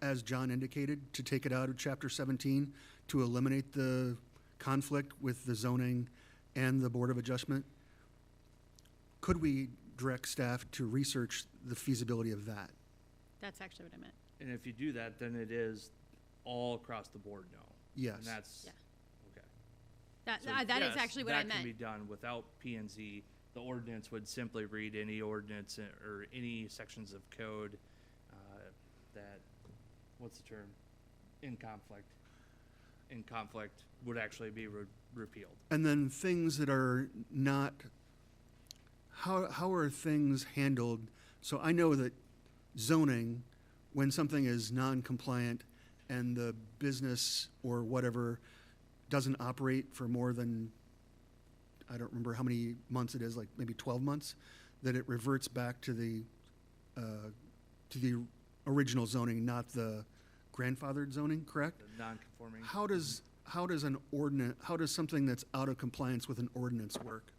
as John indicated, to take it out of Chapter 17 to eliminate the conflict with the zoning and the Board of Adjustment, could we direct staff to research the feasibility of that? That's actually what I meant. And if you do that, then it is all across the board no. Yes. And that's, Yeah. okay. That is yes, actually what I That can be meant. done without P&Z. The ordinance would simply read any ordinance or any sections of code that, what's the term? In conflict would actually be repealed. And then things that are not, how are things handled? So I know that zoning, when something is non-compliant and the business or whatever doesn't operate for more than, I don't remember how many months it is, like maybe 12 months, that it reverts back to the original zoning, not the grandfathered zoning, correct? The non-conforming. How does something that's out of compliance with an ordinance work?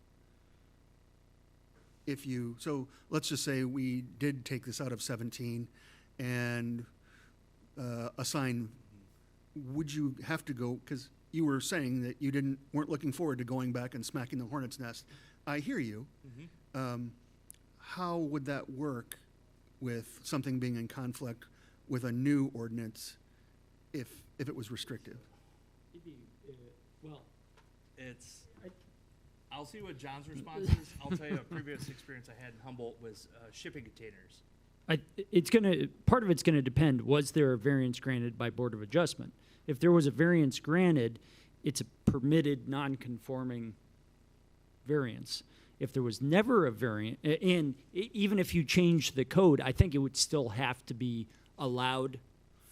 So let's just say we did take this out of 17 and a sign, would you have to go, because you were saying that you weren't looking forward to going back and smacking the hornet's nest. I hear you. How would that work with something being in conflict with a new ordinance if it was restrictive? I'll see what John's response is. I'll tell you a previous experience I had in Humboldt was shipping containers. Part of it's gonna depend, was there a variance granted by Board of Adjustment? If there was a variance granted, it's a permitted non-conforming variance. If there was never a variant, and even if you change the code, I think it would still have to be allowed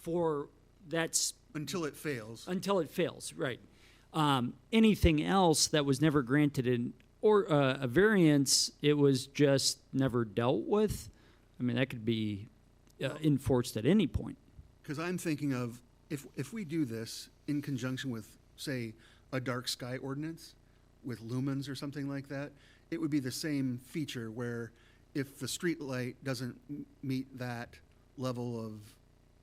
for, that's Until it fails. until it fails, right. Anything else that was never granted a variance, it was just never dealt with, I mean, that could be enforced at any point. Because I'm thinking of, if we do this in conjunction with, say, a dark sky ordinance with lumens or something like that, it would be the same feature where if the street light doesn't meet that level of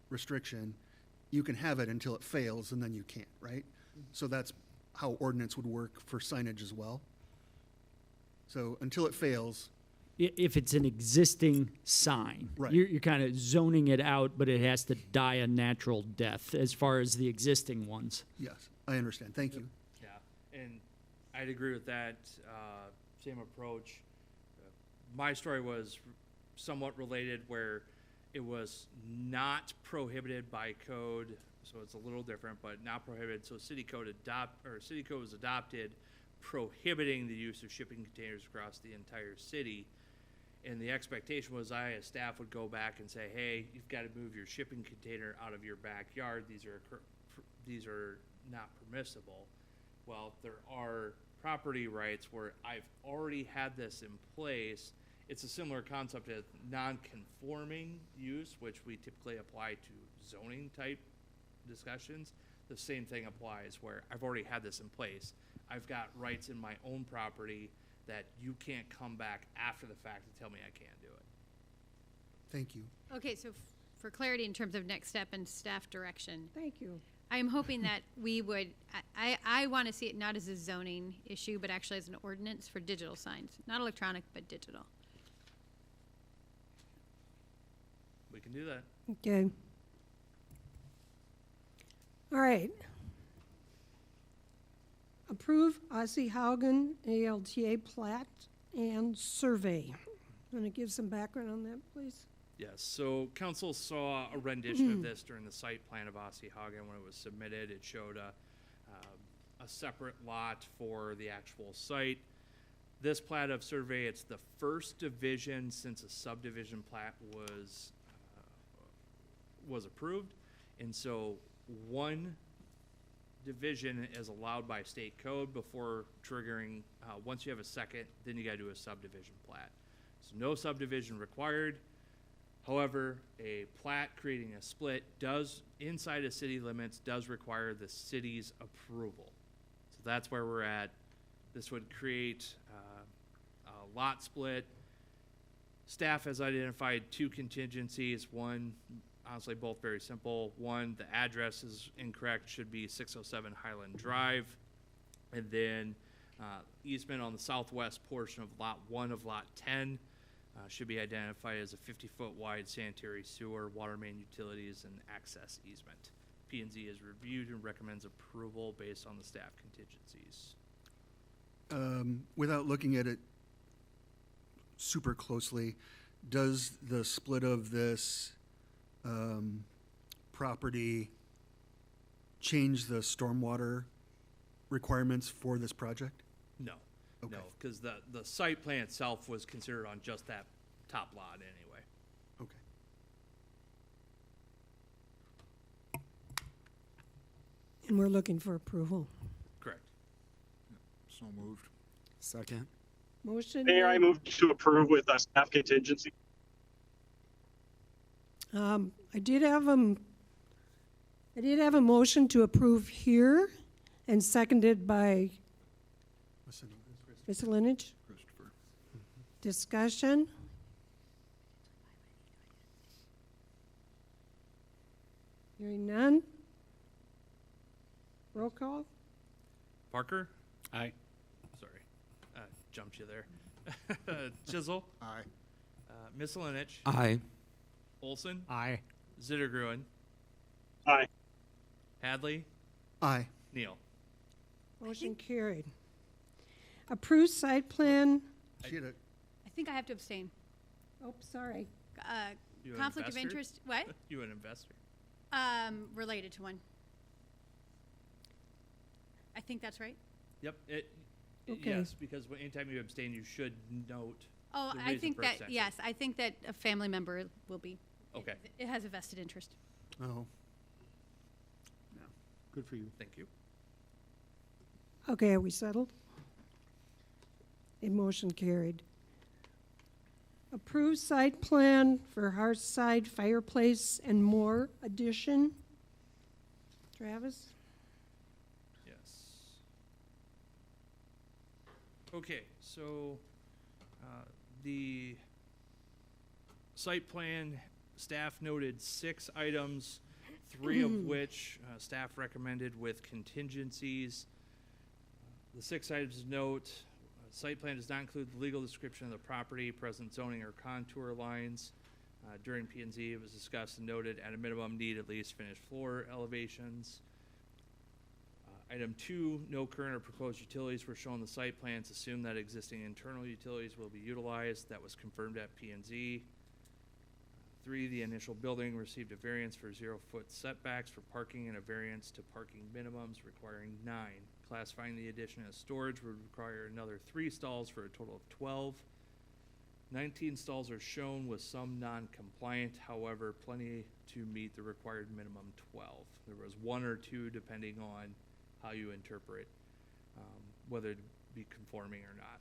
restriction, you can have it until it fails and then you can't, right? So that's how ordinance would work for signage as well. So until it fails, If it's an existing sign, Right. you're kind of zoning it out, but it has to die a natural death as far as the existing ones. yes, I understand. Thank you. Yeah, and I'd agree with that, same approach. My story was somewhat related where it was not prohibited by code, so it's a little different, but not prohibited. So city code was adopted prohibiting the use of shipping containers across the entire city. And the expectation was I, as staff, would go back and say, hey, you've got to move your shipping container out of your backyard. These are not permissible. Well, there are property rights where I've already had this in place. It's a similar concept as non-conforming use, which we typically apply to zoning type discussions. The same thing applies where I've already had this in place. I've got rights in my own property that you can't come back after the fact and tell me I can't do it. Thank you. Okay, so for clarity in terms of next step and staff direction, Thank you. I'm hoping that we would, I want to see it not as a zoning issue, but actually as an ordinance for digital signs, not electronic, but digital. We can do that. Okay. All right. Approve Ossie Haugen ALTA plat and survey. Want to give some background on that, please? Yes, so council saw a rendition of this during the site plan of Ossie Hagen when it was submitted. It showed a separate lot for the actual site. This plat of survey, it's the first division since a subdivision plat was approved. And so one division is allowed by state code before triggering, once you have a second, then you gotta do a subdivision plat. So no subdivision required. However, a plat creating a split inside of city limits, does require the city's approval. So that's where we're at. This would create a lot split. Staff has identified two contingencies. One, honestly, both very simple. One, the address is incorrect, should be 607 Highland Drive. And then easement on the southwest portion of Lot 1 of Lot 10 should be identified as a 50-foot wide sanitary sewer, water main utilities, and access easement. P&Z has reviewed and recommends approval based on the staff contingencies. Without looking at it super closely, does the split of this property change the stormwater requirements for this project? No, Okay. no, because the site plan itself was considered on just that top lot anyway. Okay. And we're looking for approval. Correct. So moved. Second. Motion. Mayor, I made- move to approve with a staff contingency. I did have a motion to approve here and seconded by Listen, Ms. Lineage. Christopher. Discussion. Hearing none. Roll call. Parker? Aye. Sorry, jumped you there. Chisel, Aye. Misselinich, Aye. Olson, Aye. Zittergruen, Aye. Hadley, aye. Neal. Motion carried. Approved site plan. She had a, I think I have to abstain. Oh, sorry. You an Conflict of investor? interest, what? You an investor? Related to one. I think that's right. Yep, Okay. yes, because anytime you abstain, you should note Oh, the I reason think for that, abstention. yes, I think that a family member will be. Okay, It has a vested interest. Oh, Good for you. thank you. Okay, are we settled? A motion carried. Approved site plan for Hearthside Fireplace and More addition. Travis? Yes. Okay, so, the site plan, staff noted 6 items, 3 of which, staff recommended with contingencies. The 6 items note, site plan does not include the legal description of the property, present zoning or contour lines. During P and Z, it was discussed and noted at a minimum need at least finished floor elevations. Item 2, no current or proposed utilities were shown on the site plans. Assume that existing internal utilities will be utilized. That was confirmed at P and Z. 3, the initial building received a variance for 0-foot setbacks for parking and a variance to parking minimums requiring 9. Classifying the addition as storage would require another 3 stalls for a total of 12. 19 stalls are shown with some non-compliant, however, plenty to meet the required minimum 12. There was 1 or 2 depending on how you interpret whether to be conforming or not.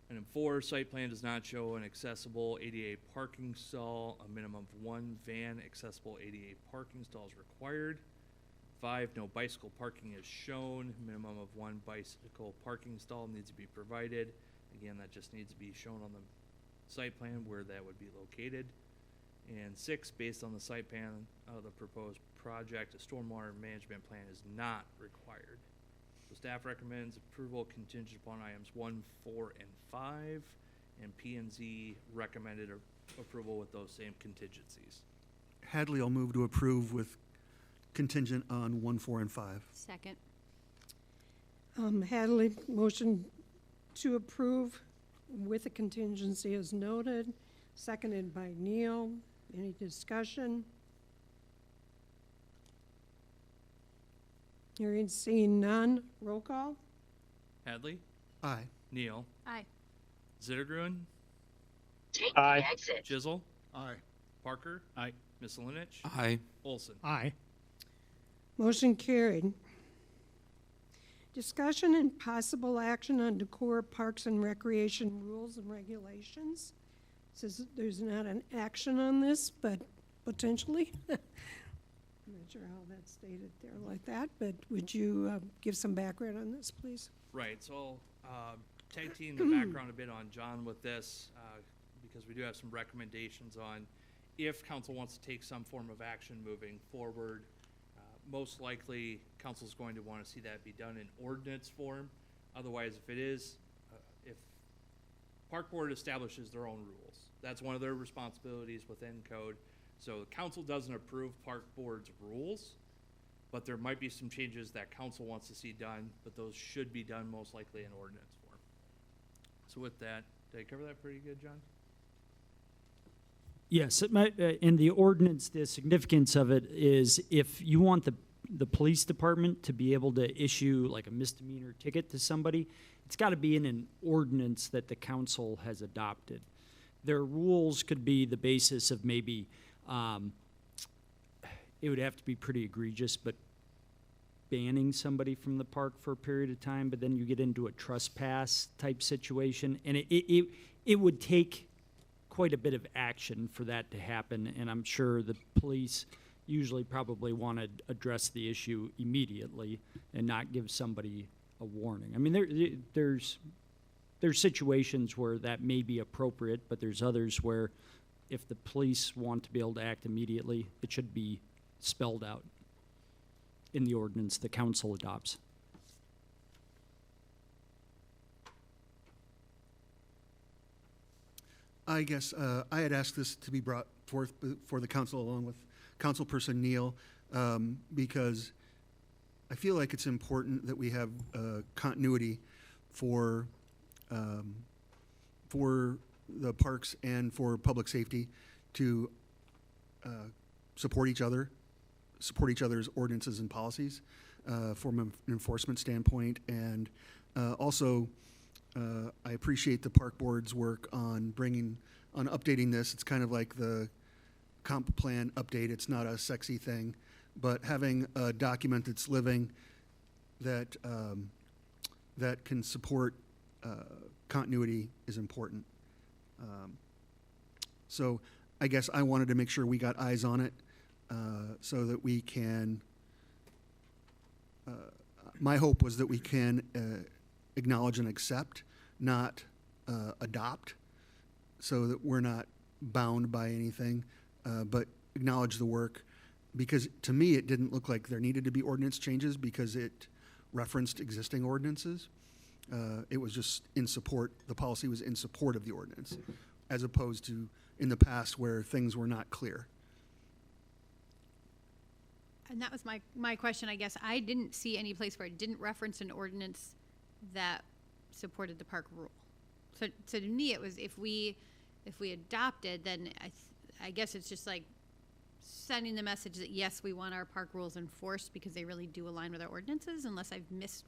Item 4, site plan does not show an accessible ADA parking stall. A minimum of 1 van accessible ADA parking stall is required. 5, no bicycle parking is shown. Minimum of 1 bicycle parking stall needs to be provided. Again, that just needs to be shown on the site plan where that would be located. And 6, based on the site plan of the proposed project, a stormwater management plan is not required. So staff recommends approval contingent upon items 1, 4, and 5, and P and Z recommended approval with those same contingencies. Hadley, I'll move to approve with contingent on 1, 4, and 5. Second. Hadley, motion to approve with a contingency as noted, seconded by Neil. Any discussion? Hearing, seeing none, roll call? Hadley, Aye. Neal, Aye. Zittergruen, Aye. Chisel, Aye. Parker, Aye. Misselinich, Aye. Olson. Aye. Motion carried. Discussion and possible action on Decorah Parks and Recreation rules and regulations. Says there's not an action on this, but potentially. I'm not sure how that's stated there like that, but would you give some background on this, please? Right, so I'll tag team the background a bit on John with this, because we do have some recommendations on if council wants to take some form of action moving forward. Most likely, council's going to want to see that be done in ordinance form. Otherwise, if it is, if Park Board establishes their own rules, that's one of their responsibilities within code. So council doesn't approve Park Board's rules, but there might be some changes that council wants to see done, but those should be done most likely in ordinance form. So with that, did I cover that pretty good, John? Yes, in the ordinance, the significance of it is if you want the police department to be able to issue like a misdemeanor ticket to somebody, it's got to be in an ordinance that the council has adopted. Their rules could be the basis of maybe, it would have to be pretty egregious, but banning somebody from the park for a period of time, but then you get into a trespass type situation, and it would take quite a bit of action for that to happen, and I'm sure the police usually probably want to address the issue immediately and not give somebody a warning. I mean, there's situations where that may be appropriate, but there's others where if the police want to be able to act immediately, it should be spelled out in the ordinance the council adopts. I guess I had asked this to be brought forth for the council along with Councilperson Neal, because I feel like it's important that we have continuity for the parks and for public safety. to support each other, support each other's ordinances and policies from an enforcement standpoint. And also, I appreciate the park board's work on updating this. It's kind of like the comp plan update. It's not a sexy thing, but having a document that's living that that can support continuity is important. So I guess I wanted to make sure we got eyes on it so that we can, my hope was that we can acknowledge and accept, not adopt, so that we're not bound by anything, but acknowledge the work. Because to me, it didn't look like there needed to be ordinance changes because it referenced existing ordinances. It was just in support, the policy was in support of the ordinance, as opposed to in the past where things were not clear. And that was my question, I guess. I didn't see any place where it didn't reference an ordinance that supported the park rule. So to me, it was if we adopted, then I guess it's just like sending the message that yes, we want our park rules enforced because they really do align with our ordinances, unless I've missed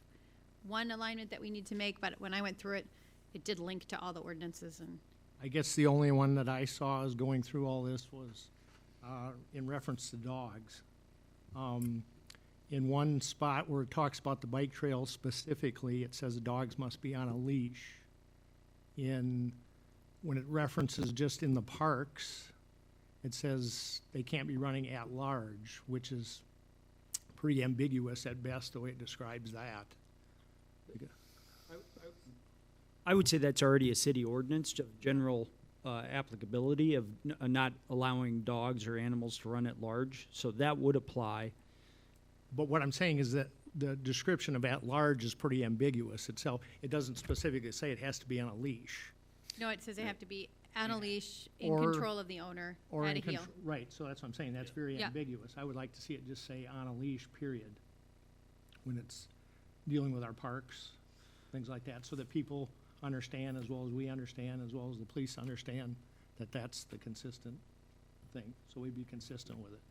one alignment that we need to make. But when I went through it, it did link to all the ordinances. And I guess the only one that I saw as going through all this was in reference to dogs. In one spot where it talks about the bike trail specifically, it says the dogs must be on a leash. When it references just in the parks, it says they can't be running at large, which is pretty ambiguous at best, the way it describes that. I would say that's already a city ordinance, general applicability of not allowing dogs or animals to run at large, so that would apply. But what I'm saying is that the description of at large is pretty ambiguous itself. It doesn't specifically say it has to be on a leash. no, it says they have to be on a leash, in Or- control of the owner, Or at a in heel. right, so that's what I'm saying, that's very Yeah. ambiguous. I would like to see it just say on a leash, period, when it's dealing with our parks, things like that, so that people understand, as well as we understand, as well as the police understand, that that's the consistent thing, so we'd be consistent with it,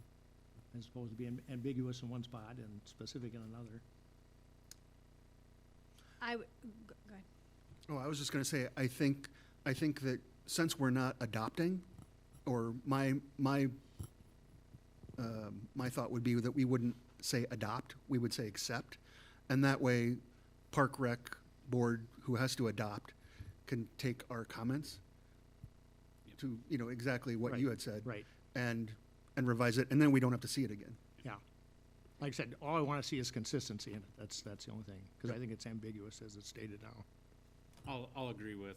as opposed to being ambiguous in one spot and specific in another. Go ahead. Oh, I was just going to say, I think that since we're not adopting, or my thought would be that we wouldn't say adopt, we would say accept, and that way, Park Rec Board, who has to adopt, can take our comments to, exactly what you had said. Right. And revise it, and then we don't have to see it again. Yeah. Like I said, all I want to see is consistency in it, that's the only thing, because I think it's ambiguous as it's stated now. I'll agree with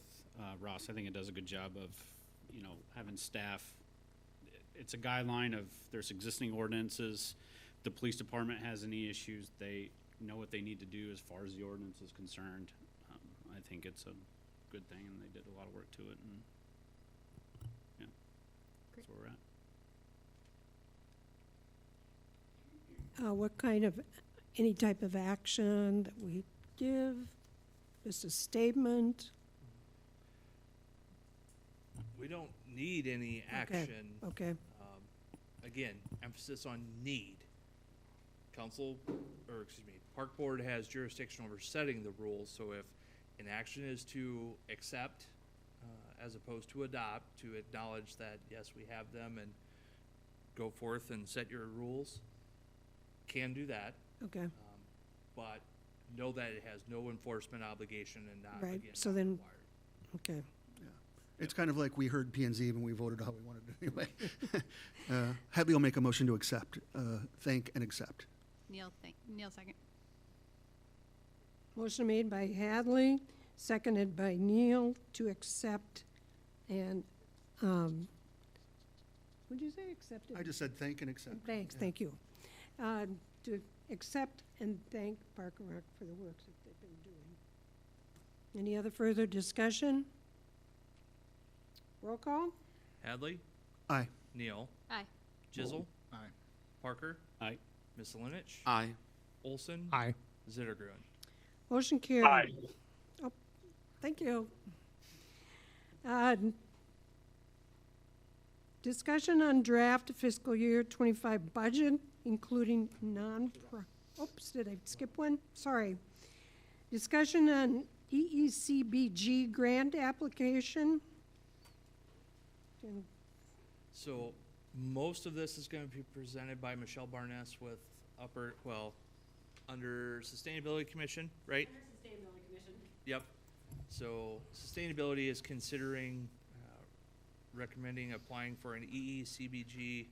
Ross. I think it does a good job of, having staff. It's a guideline of there's existing ordinances. The police department has any issues, they know what they need to do as far as the ordinance is concerned. I think it's a good thing, and they did a lot of work to it, and yeah, that's where we're at. What kind of, any type of action that we give? Just a statement? We don't need any action. Okay, Again, emphasis on need. Park Board has jurisdiction over setting the rules, so if an action is to accept, as opposed to adopt, to acknowledge that, yes, we have them, and go forth and set your rules, can do that. okay, But know that it has no enforcement obligation and not, Right, again, so not then- required. okay. It's kind of like we heard P and Z and we voted how we wanted it anyway. Hadley will make a motion to accept, thank and accept. Neil second. Motion made by Hadley, seconded by Neil to accept and, what'd you say, accepted? I just said thank and accept. Thanks, Yeah. thank you. To accept and thank Park and Rec for the work that they've been doing. Any other further discussion? Roll call? Hadley, Aye. Neal, Aye. Jizzle, Aye. Parker, Aye. Miscelinich, Aye. Olson, Aye. Zittergruen. Motion carried. Aye. Oh, thank you. Discussion on draft fiscal year 25 budget, including oops, did I skip one? Sorry. Discussion on EECBG grant application. So most of this is going to be presented by Michelle Barnes with under Sustainability Commission, right? Under Sustainability Commission. Yep. So Sustainability is considering recommending applying for an EECBG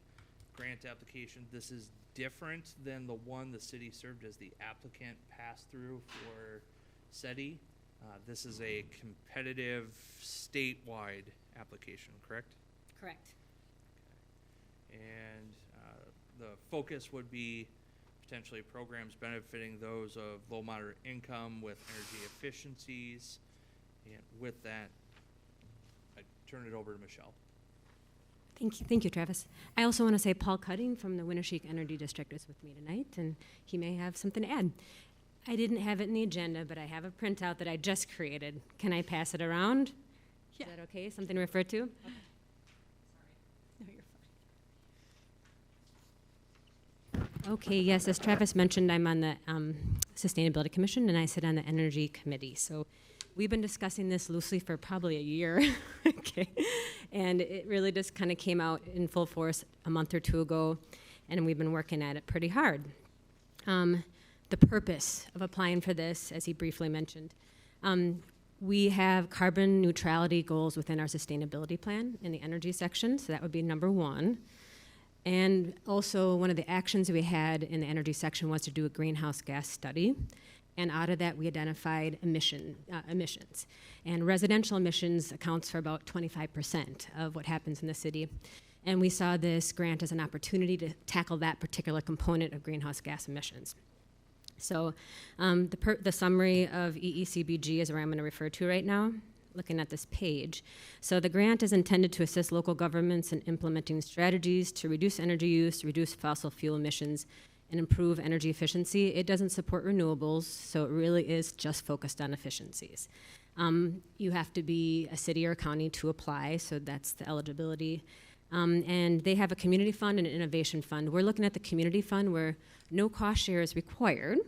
grant application. This is different than the one the city served as the applicant passed through for SETI. This is a competitive statewide application, correct? Correct. And the focus would be potentially programs benefiting those of low moderate income with energy efficiencies. And with that, I turn it over to Michelle. Thank you, Travis. I also want to say Paul Cutting from the Winnebago Energy District is with me tonight, and he may have something to add. I didn't have it in the agenda, but I have a printout that I just created. Can I pass it around? Yeah. Is that okay? Something to refer to? Okay. No, you're fine. Okay, yes, as Travis mentioned, I'm on the Sustainability Commission, and I sit on the Energy Committee. So we've been discussing this loosely for probably a year, okay? And it really just kind of came out in full force a month or two ago, and we've been working at it pretty hard. The purpose of applying for this, as he briefly mentioned, we have carbon neutrality goals within our sustainability plan in the energy section, so that would be number one. And also, one of the actions we had in the energy section was to do a greenhouse gas study. And out of that, we identified emissions. And residential emissions accounts for about 25% of what happens in the city. And we saw this grant as an opportunity to tackle that particular component of greenhouse gas emissions. So the summary of EECBG is where I'm going to refer to right now, looking at this page. So the grant is intended to assist local governments in implementing strategies to reduce energy use, reduce fossil fuel emissions, and improve energy efficiency. It doesn't support renewables, so it really is just focused on efficiencies. You have to be a city or county to apply, so that's the eligibility. And they have a community fund and an innovation fund. We're looking at the community fund where no cost share is required,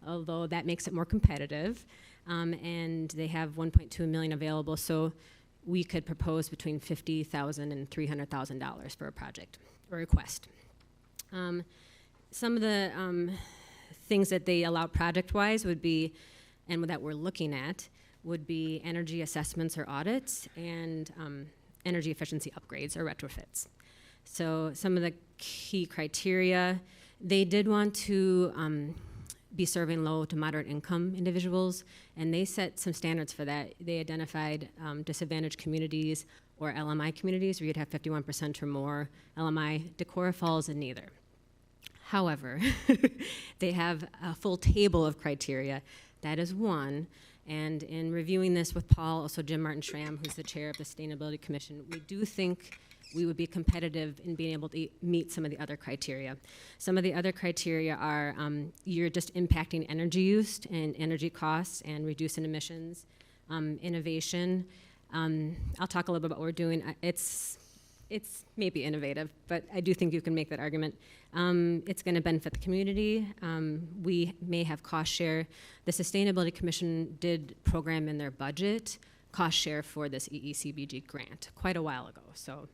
although that makes it more competitive. And they have $1.2 million available, so we could propose between $50,000 and $300,000 for a project or request. Some of the things that they allow project-wise would be, and that we're looking at, would be energy assessments or audits and energy efficiency upgrades or retrofits. So some of the key criteria, they did want to be serving low to moderate income individuals, and they set some standards for that. They identified disadvantaged communities or LMI communities where you'd have 51% or more. LMI, Decorah falls in neither. However, they have a full table of criteria. That is one. And in reviewing this with Paul, also Jim Martin Schramm, who's the chair of the Sustainability Commission, we do think we would be competitive in being able to meet some of the other criteria. Some of the other criteria are you're just impacting energy use and energy costs and reducing emissions, innovation. I'll talk a little bit about what we're doing. It's maybe innovative, but I do think you can make that argument. It's going to benefit the community. We may have cost share. The Sustainability Commission did program in their budget cost share for this EECBG grant quite a while ago. So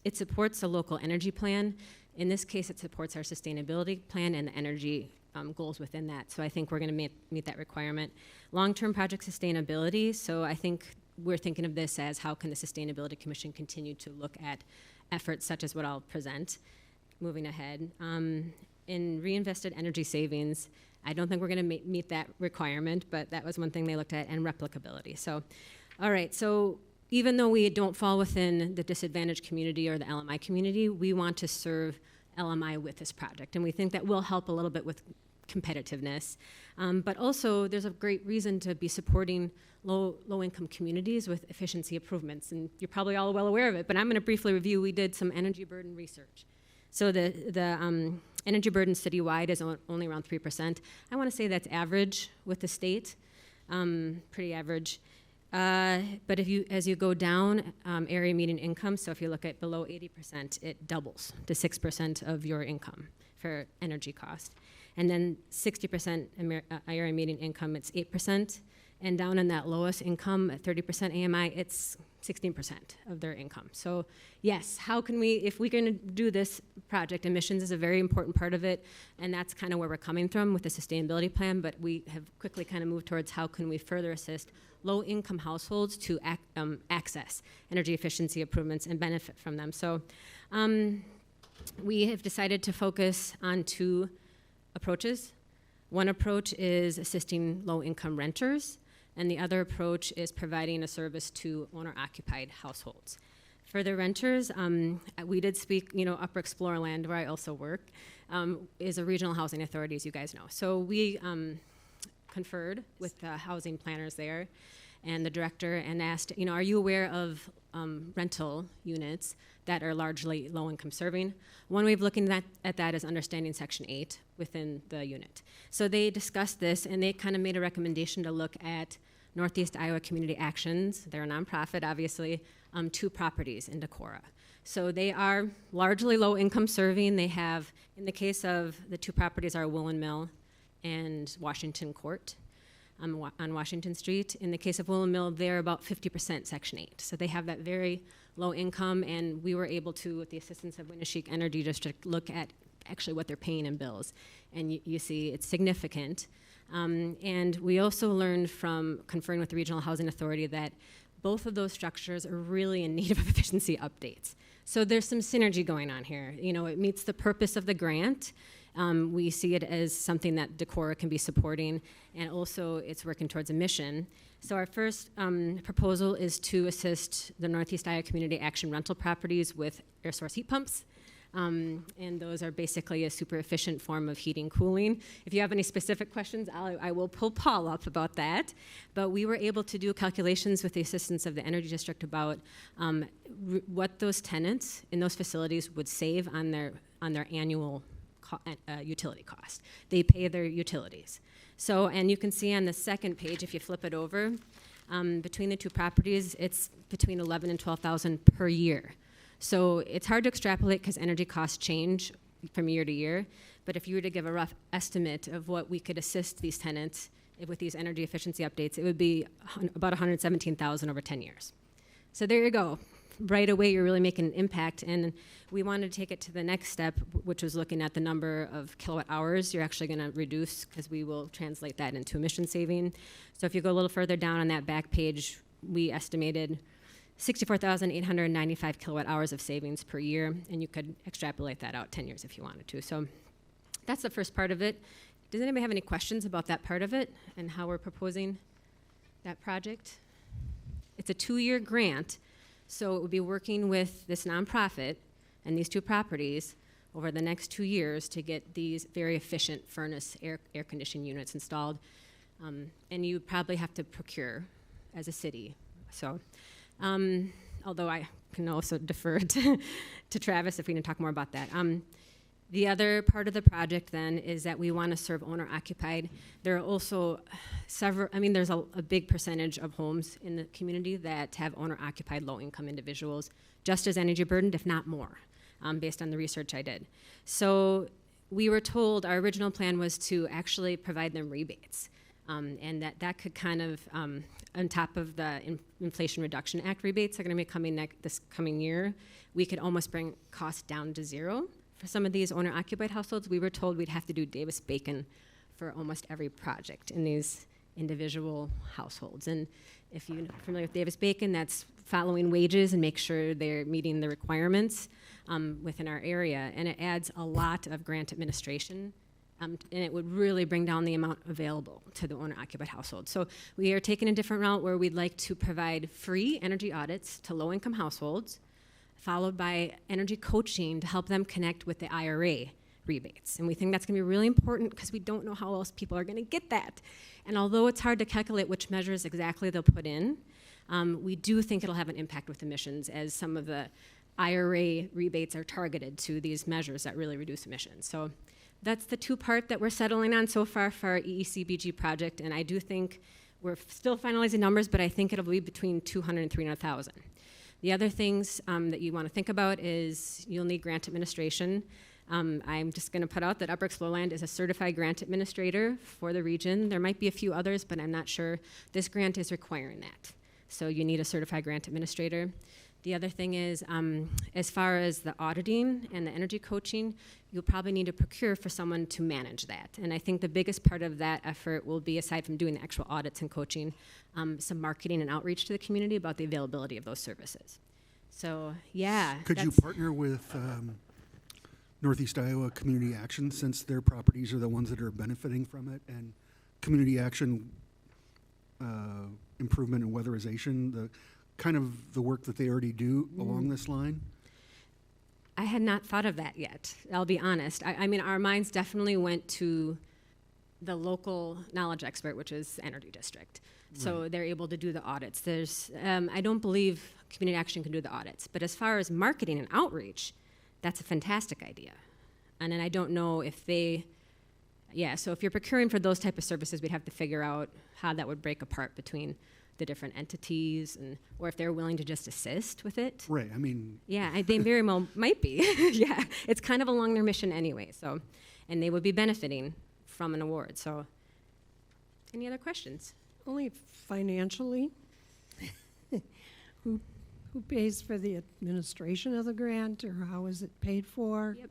it supports a local energy plan. In this case, it supports our sustainability plan and the energy goals within that. So I think we're going to meet that requirement. Long-term project sustainability. So I think we're thinking of this as how can the Sustainability Commission continue to look at efforts such as what I'll present. Moving ahead. In reinvested energy savings, I don't think we're going to meet that requirement, but that was one thing they looked at, and replicability. So, all right, so even though we don't fall within the disadvantaged community or the LMI community, we want to serve LMI with this project, and we think that will help a little bit with competitiveness. But also, there's a great reason to be supporting low-income communities with efficiency improvements, and you're probably all well aware of it, but I'm going to briefly review. We did some energy burden research. So the energy burden citywide is only around 3%. I want to say that's average with the state, pretty average. But as you go down area median income, so if you look at below 80%, it doubles to 6% of your income for energy cost. And then 60% area median income, it's 8%. And down in that lowest income, at 30% AMI, it's 16% of their income. So yes, how can we, if we're going to do this project, emissions is a very important part of it, and that's kind of where we're coming from with the sustainability plan, but we have quickly kind of moved towards how can we further assist low-income households to access energy efficiency improvements and benefit from them. So we have decided to focus on two approaches. One approach is assisting low-income renters, and the other approach is providing a service to owner-occupied households. For the renters, we did speak, Upper Explorerland, where I also work, is a regional housing authority, as you guys know. So we conferred with the housing planners there and the director and asked, are you aware of rental units that are largely low-income serving? One way of looking at that is understanding Section 8 within the unit. So they discussed this, and they kind of made a recommendation to look at Northeast Iowa Community Actions. They're a nonprofit, obviously, 2 properties in Decorah. So they are largely low-income serving. They have, in the case of the 2 properties, are Woolen Mill and Washington Court on Washington Street. In the case of Woolen Mill, they're about 50% Section 8. So they have that very low income, and we were able to, with the assistance of Winneshiek Energy District, look at actually what they're paying in bills. And you see it's significant. And we also learned from conferring with the Regional Housing Authority that both of those structures are really in need of efficiency updates. So there's some synergy going on here. It meets the purpose of the grant. We see it as something that Decorah can be supporting, and also it's working towards a mission. So our first proposal is to assist the Northeast Iowa Community Action rental properties with air source heat pumps. And those are basically a super efficient form of heating, cooling. If you have any specific questions, I will pull Paul up about that. But we were able to do calculations with the assistance of the Energy District about what those tenants in those facilities would save on their annual utility cost. They pay their utilities. So, and you can see on the second page, if you flip it over, between the 2 properties, it's between $11,000 and $12,000 per year. So it's hard to extrapolate because energy costs change from year to year. But if you were to give a rough estimate of what we could assist these tenants with these energy efficiency updates, it would be about $117,000 over 10 years. So there you go. Right away, you're really making an impact. And we wanted to take it to the next step, which was looking at the number of kilowatt hours you're actually going to reduce, because we will translate that into emission saving. So if you go a little further down on that back page, we estimated 64,895 kilowatt hours of savings per year, and you could extrapolate that out 10 years if you wanted to. So that's the first part of it. Does anybody have any questions about that part of it and how we're proposing that project? It's a 2-year grant, so it would be working with this nonprofit and these 2 properties over the next 2 years to get these very efficient furnace air conditioning units installed. And you probably have to procure as a city. So. Although I can also defer to Travis if we can talk more about that. The other part of the project then is that we want to serve owner-occupied. There are also there's a big percentage of homes in the community that have owner-occupied low-income individuals, just as energy burdened, if not more, based on the research I did. So we were told our original plan was to actually provide them rebates. And that could kind of, on top of the Inflation Reduction Act rebates that are going to be coming this coming year, we could almost bring costs down to 0 for some of these owner-occupied households. We were told we'd have to do Davis-Bacon for almost every project in these individual households. And if you're familiar with Davis-Bacon, that's following wages and make sure they're meeting the requirements within our area. And it adds a lot of grant administration. And it would really bring down the amount available to the owner-occupied household. So we are taking a different route where we'd like to provide free energy audits to low-income households, followed by energy coaching to help them connect with the IRA rebates. And we think that's going to be really important because we don't know how else people are going to get that. And although it's hard to calculate which measures exactly they'll put in, we do think it'll have an impact with emissions, as some of the IRA rebates are targeted to these measures that really reduce emissions. So that's the 2 part that we're settling on so far for our EECBG project, and I do think we're still finalizing numbers, but I think it'll be between 200 and 300,000. The other things that you want to think about is you'll need grant administration. I'm just going to put out that Upper Explorerland is a certified grant administrator for the region. There might be a few others, but I'm not sure. This grant is requiring that. So you need a certified grant administrator. The other thing is, as far as the auditing and the energy coaching, you'll probably need to procure for someone to manage that. And I think the biggest part of that effort will be, aside from doing the actual audits and coaching, some marketing and outreach to the community about the availability of those services. So, yeah. Could you partner with Northeast Iowa Community Action, since their properties are the ones that are benefiting from it, and Community Action improvement and weatherization, the kind of the work that they already do along this line? I had not thought of that yet, I'll be honest. I mean, our minds definitely went to the local knowledge expert, which is Energy District. So they're able to do the audits. There's, I don't believe Community Action can do the audits, but as far as marketing and outreach, that's a fantastic idea. And then I don't know if they, so if you're procuring for those type of services, we'd have to figure out how that would break apart between the different entities, and or if they're willing to just assist with it. Right, I mean... Yeah, they very well might be. Yeah, it's kind of along their mission anyway, so, and they would be benefiting from an award, so. Any other questions? Only financially? Who pays for the administration of the grant, or how is it paid for? Yep.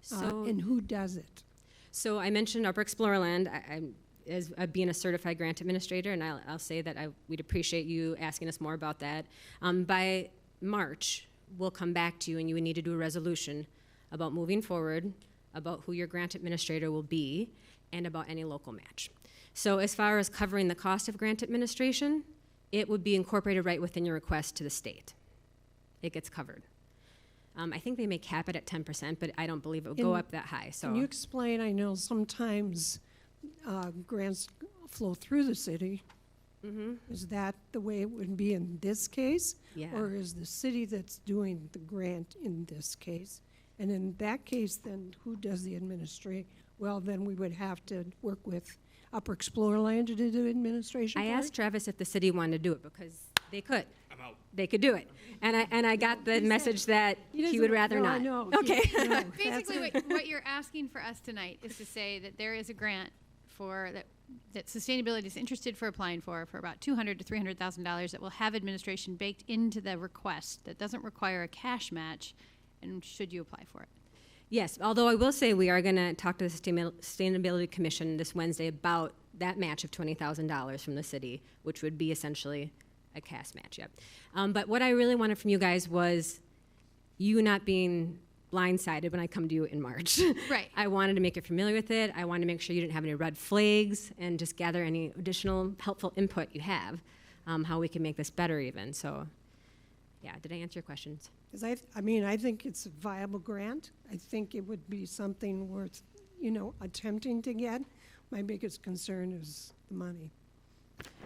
So, and who does it? So I mentioned Upper Explorerland. I'm as being a certified grant administrator, and I'll say that we'd appreciate you asking us more about that. By March, we'll come back to you, and you would need to do a resolution about moving forward, about who your grant administrator will be, and about any local match. So as far as covering the cost of grant administration, it would be incorporated right within your request to the state. It gets covered. I think they may cap it at 10%, but I don't believe it would go up that high. So Can you explain, I know sometimes grants flow through the city. Is that the way it would be in this case? Yeah. Or is the city that's doing the grant in this case? And in that case, then who does the administration? Well, then we would have to work with Upper Explorerland to do the administration. I for asked it? Travis if the city wanted to do it because they could. I'm out. They could do it. And I got the message that he would rather no, I not. know. Okay. No, Basically, what you're asking for us tonight is to say that there is a grant for that sustainability is interested for applying for about $200,000 to $300,000 that will have administration baked into the request that doesn't require a cash match, and should you apply for it? Yes, although I will say we are going to talk to the Sustainability Commission this Wednesday about that match of $20,000 from the city, which would be essentially a cash match, yep. But what I really wanted from you guys was you not being blindsided when I come to you in March. Right. I wanted to make you familiar with it. I wanted to make sure you didn't have any red flags and just gather any additional helpful input you have, how we can make this better even. So, yeah, did I answer your questions? Because I mean, I think it's a viable grant. I think it would be something worth, attempting to get. My biggest concern is the money.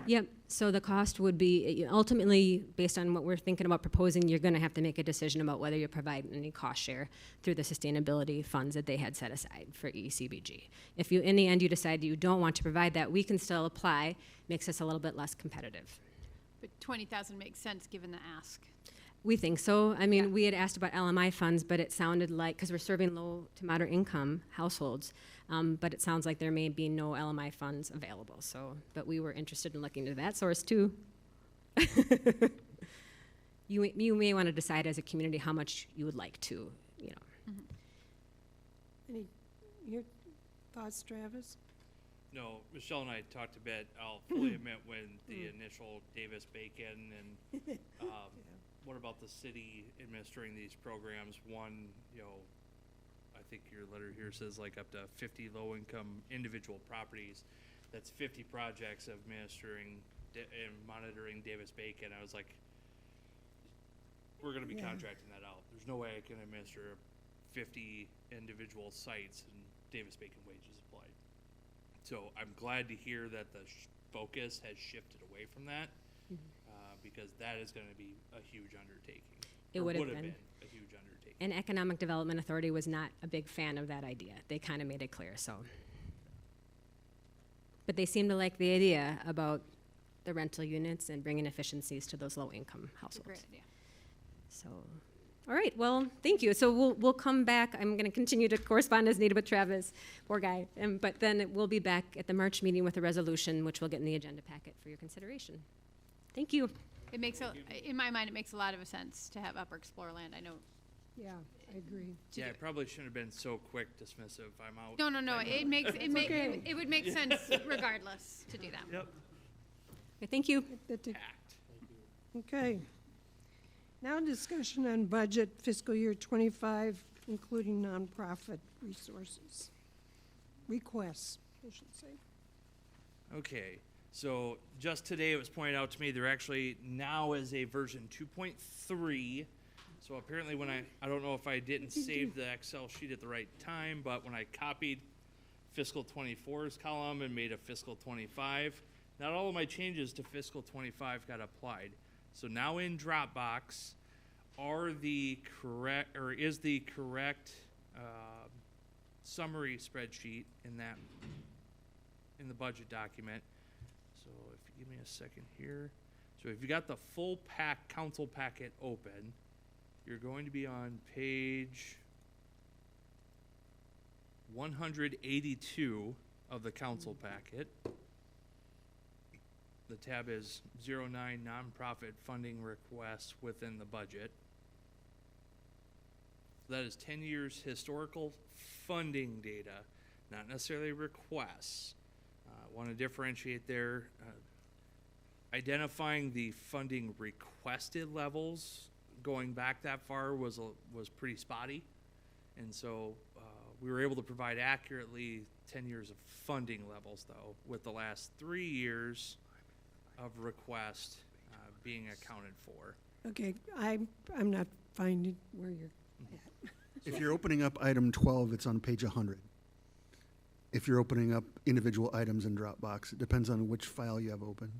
Yep, so the cost would be, ultimately, based on what we're thinking about proposing, you're gonna have to make a decision about whether you're providing any cost share through the sustainability funds that they had set aside for ECBG. If you, in the end, you decide you don't want to provide that, we can still apply, makes us a little bit less competitive. But 20,000 makes sense given the ask. We think so. I mean, Yeah. we had asked about LMI funds, but it sounded like, because we're serving low to moderate income households, but it sounds like there may be no LMI funds available. So, but we were interested in looking into that source too. You may want to decide as a community how much you would like to, Any your thoughts, Travis? No, Michelle and I talked a bit. I'll fully admit when the initial Davis-Bacon and what about the city administering these programs? One, I think your letter here says like up to 50 low-income individual properties. That's 50 projects of administering and monitoring Davis-Bacon. I was like, we're going to be contracting that out. There's no way I can administer 50 individual sites and Davis-Bacon wages applied. So I'm glad to hear that the focus has shifted away from that, because that is going to be a huge undertaking. It Or would have been been. a huge undertaking. And Economic Development Authority was not a big fan of that idea. They kind of made it clear, so. But they seem to like the idea about the rental units and bringing efficiencies to those low-income That's a households. great idea. So, all right, well, thank you. So we'll come back. I'm going to continue to correspond as needed with Travis, poor guy. But then we'll be back at the March meeting with a resolution, which we'll get in the agenda packet for your consideration. Thank you. It makes, in my mind, it makes a lot of sense to have Upper Explore land. I know. Yeah, I agree. Yeah, I probably shouldn't have been so quick dismissive. I'm out. No. It makes, okay. it would make sense regardless to do that. Yep. Okay, thank you. Okay. Now discussion on budget fiscal year 25, including nonprofit resources. Requests, I should say. Okay, so just today it was pointed out to me there actually now is a version 2.3. So apparently when I don't know if I didn't save the Excel sheet at the right time, but when I copied fiscal 24's column and made a fiscal 25, not all of my changes to fiscal 25 got applied. So now in Dropbox is the correct summary spreadsheet in the budget document. So if you give me a second here. So if you got the full council packet open, you're going to be on page 182 of the council packet. The tab is 09 nonprofit funding requests within the budget. That is 10 years historical funding data, not necessarily requests. Want to differentiate there. Identifying the funding requested levels going back that far was pretty spotty, and so we were able to provide accurately 10 years of funding levels, though, with the last 3 years of request being accounted for. Okay, I'm not finding where you're at. If you're opening up item 12, it's on page 100. If you're opening up individual items in Dropbox, it depends on which file you have open.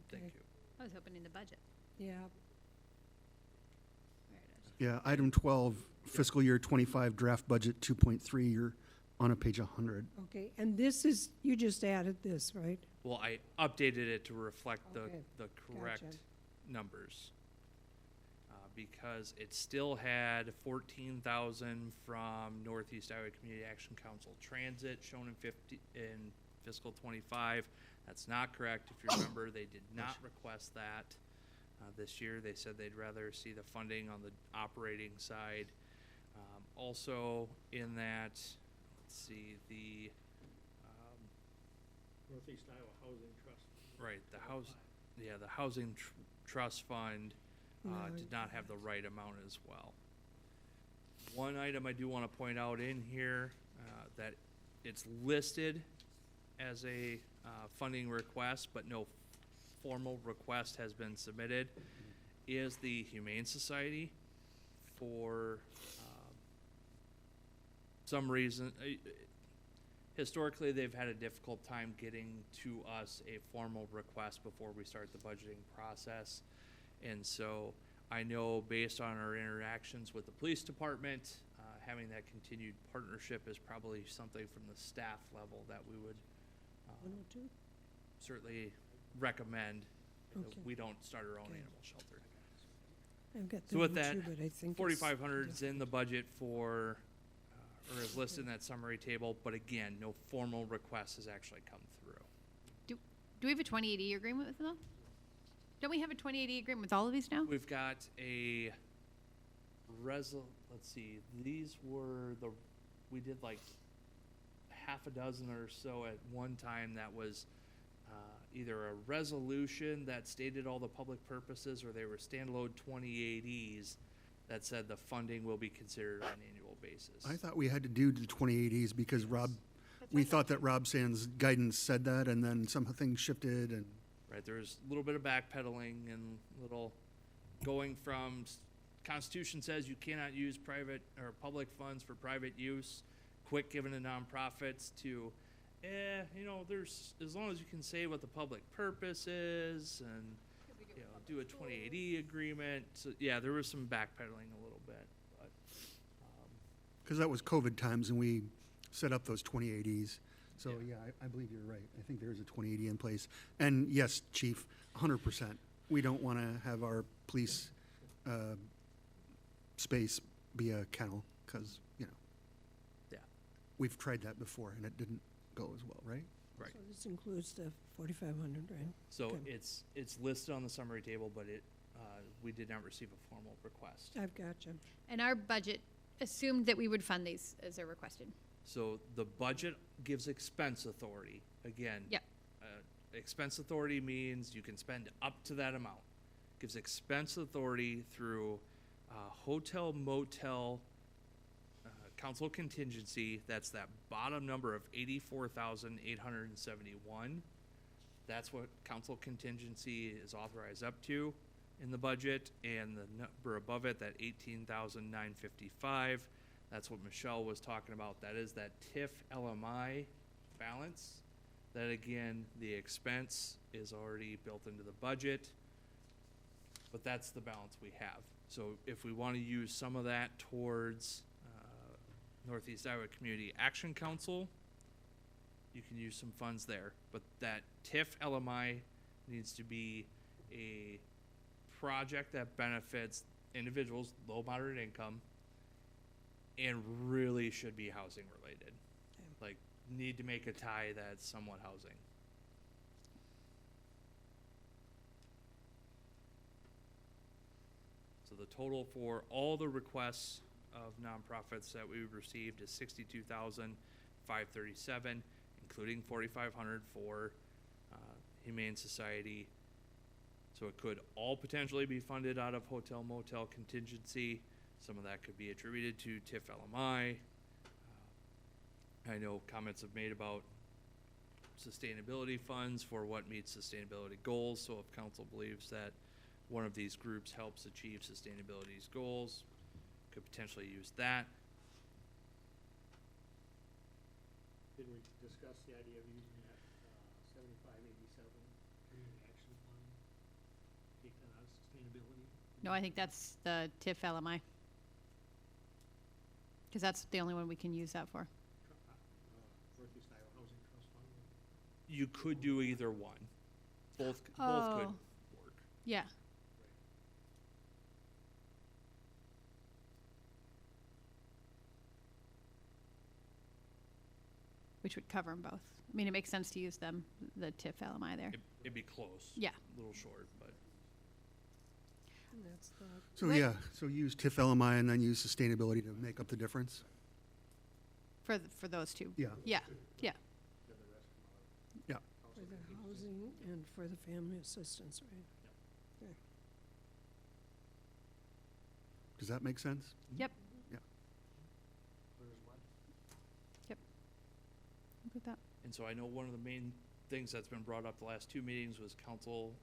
Thank Okay. you. I was hoping in the budget. Yeah, There it is. Yeah, item 12, fiscal year 25 draft budget 2.3, you're on a page 100. okay, and this is, you just added this, right? Well, I updated it to reflect Okay, the correct gotcha. numbers. Because it still had 14,000 from Northeast Iowa Community Action Council Transit shown in fiscal 25. That's not correct. If you remember, they did not request that this year. They said they'd rather see the funding on the operating side. Also in that, let's see, the Northeast Iowa Housing Trust. right, the housing trust fund did not have the right amount as well. One item I do want to point out in here that it's listed as a funding request, but no formal request has been submitted, is the Humane Society. For some reason, historically they've had a difficult time getting to us a formal request before we start the budgeting process. And so I know based on our interactions with the police department, having that continued partnership is probably something from the staff level that we would 102? certainly recommend that Okay. we don't start our own Okay. animal shelter. I've got So with 32, that, but I think it's 4,500 is in the budget for, or is listed in that summary table, but again, no formal request has actually come through. Do we have a 2080 agreement with them? Don't we have a 2080 agreement with all of these now? We've got a let's see, these were we did like half a dozen or so at one time that was either a resolution that stated all the public purposes or they were standalone 2080s that said the funding will be considered on an annual basis. I thought we had to do the 2080s because we thought that Rob Sand's guidance said that, and then something shifted, and Right, there's a little bit of backpedaling and little going from Constitution says you cannot use private or public funds for private use, quit giving to nonprofits, to, there's, as long as you can say what the public purpose is and, do a 2080 agreement. So, yeah, there was some backpedaling a little bit, but, because that was COVID times and we set up those 2080s. So, yeah, I believe you're right. I think there is a 2080 in place. And yes, chief, 100%. We don't want to have our police space be a kennel because, Yeah. we've tried that before and it didn't go as well, right? Right. So this includes the 4,500, right? So Okay. it's listed on the summary table, but we did not receive a formal request. I've got you. And our budget assumed that we would fund these as they're requested. So the budget gives expense authority. Again. Yep. Expense authority means you can spend up to that amount. Gives expense authority through hotel, motel, council contingency. That's that bottom number of 84,871. That's what council contingency is authorized up to in the budget, and the number above it, that 18,955. That's what Michelle was talking about. That is that TIF LMI balance. That again, the expense is already built into the budget, but that's the balance we have. So if we want to use some of that towards Northeast Iowa Community Action Council, you can use some funds there. But that TIF LMI needs to be a project that benefits individuals, low, moderate income, and really should be housing related. Like, need to make a tie that's somewhat housing. So the total for all the requests of nonprofits that we received is $62,537, including $4,500 for Humane Society. So it could all potentially be funded out of hotel motel contingency. Some of that could be attributed to TIF LMI. I know comments have made about sustainability funds for what meets sustainability goals. So if council believes that one of these groups helps achieve sustainability's goals, could potentially use that. Did we discuss the idea of using that 7587 community action fund? Take that out of sustainability? No, I think that's the TIF LMI. Because that's the only one we can use that for. Northeast Iowa Housing Trust Fund? You could do either one. Both could Oh. work. Yeah. Which would cover them both. I mean, it makes sense to use them, the TIF LMI there. It'd be close. Yeah. A little short, but. And that's the, So, Right. yeah, so use TIF LMI and then use sustainability to make up the difference? For those two. Yeah. Yeah, yeah. Yeah. for the housing and for the family assistance, right? Okay. Does that make sense? Yep. Yeah. Look at that. And so I know one of the main things that's been brought up the last two meetings was council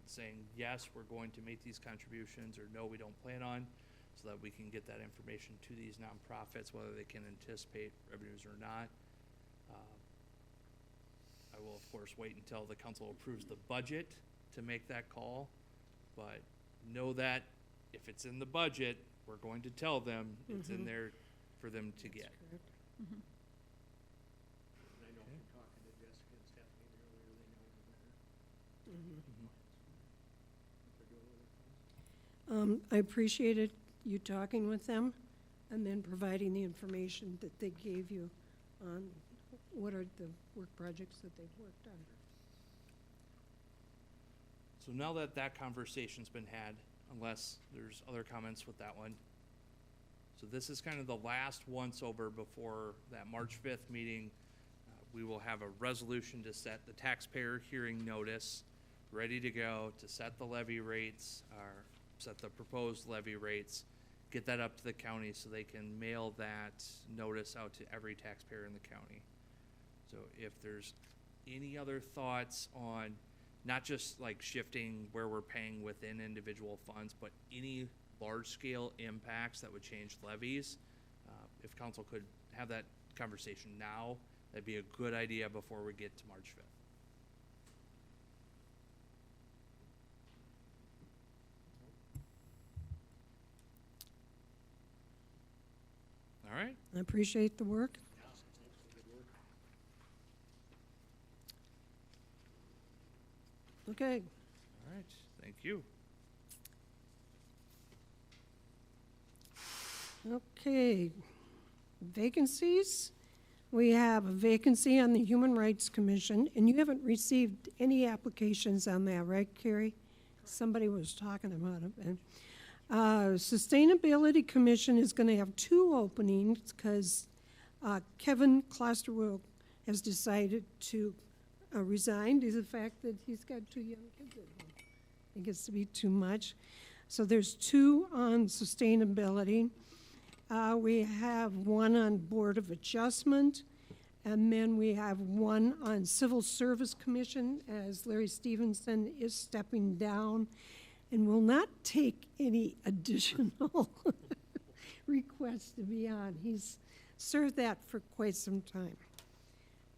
saying, yes, we're going to make these contributions, or no, we don't plan on, so that we can get that information to these nonprofits, whether they can anticipate revenues or not. I will, of course, wait until the council approves the budget to make that call, but know that if it's in the budget, we're going to tell them it's in there for them to get. That's correct. Mhm. And I know from talking to Jessica and Stephanie, the earlier they know, the better. Mhm. What they're doing with their funds. I appreciated you talking with them and then providing the information that they gave you on what are the work projects that they've worked on. So now that that conversation's been had, unless there's other comments with that one. So this is kind of the last once over before that March 5th meeting. We will have a resolution to set the taxpayer hearing notice, ready to go to set the levy rates, or set the proposed levy rates, get that up to the county so they can mail that notice out to every taxpayer in the county. So if there's any other thoughts on not just like shifting where we're paying within individual funds, but any large-scale impacts that would change levies, if council could have that conversation now, that'd be a good idea before we get to March 5th. All right. I appreciate the work. Okay, All right, thank you. okay. Vacancies. We have a vacancy on the Human Rights Commission, and you haven't received any applications on that, right, Carrie? Somebody was talking about it. And, Sustainability Commission is going to have 2 openings because Kevin Klosterwood has decided to resign due to the fact that he's got 2 young kids at home. It gets to be too much. So there's 2 on sustainability. We have 1 on Board of Adjustment, and then we have 1 on Civil Service Commission, as Larry Stevenson is stepping down and will not take any additional requests to be on. He's served that for quite some time.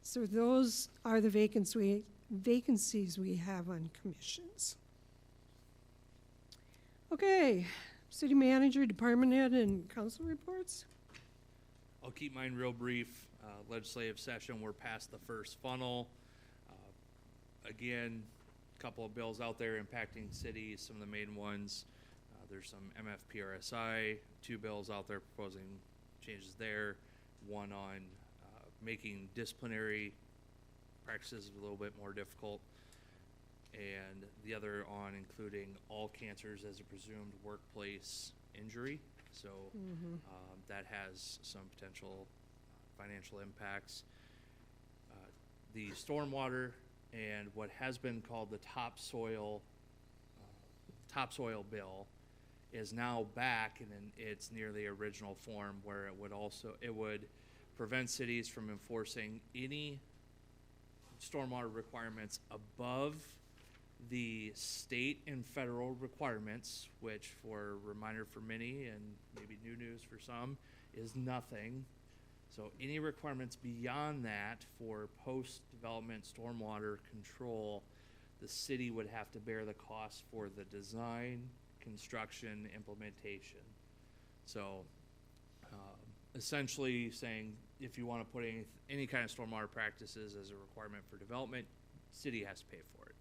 So those are the vacancies we have on commissions. Okay, city manager, department head, and council reports. I'll keep mine real brief. Legislative session, we're past the first funnel. Again, a couple of bills out there impacting cities, some of the main ones. There's some MFPRSI, 2 bills out there proposing changes there. 1 on making disciplinary practices a little bit more difficult, and the other on including all cancers as a presumed workplace injury. So that has some potential financial impacts. The stormwater and what has been called the topsoil bill is now back in its nearly original form, where it would prevent cities from enforcing any stormwater requirements above the state and federal requirements, which, for a reminder for many and maybe new news for some, is nothing. So any requirements beyond that for post-development stormwater control, the city would have to bear the cost for the design, construction, implementation. So essentially saying, if you want to put any kind of stormwater practices as a requirement for development, city has to pay for it.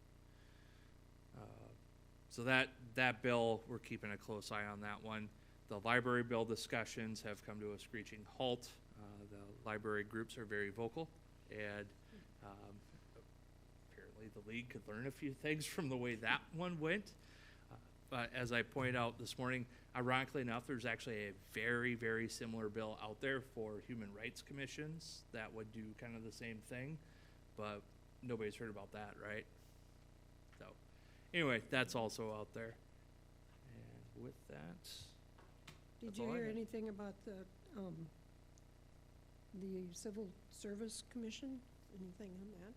So that bill, we're keeping a close eye on that one. The library bill discussions have come to a screeching halt. The library groups are very vocal, and apparently the league could learn a few things from the way that one went. But as I pointed out this morning, ironically enough, there's actually a very, very similar bill out there for human rights commissions that would do kind of the same thing, but nobody's heard about that, right? So anyway, that's also out there. And with that, Did that's you all I hear have. anything about the Civil Service Commission? Anything on that?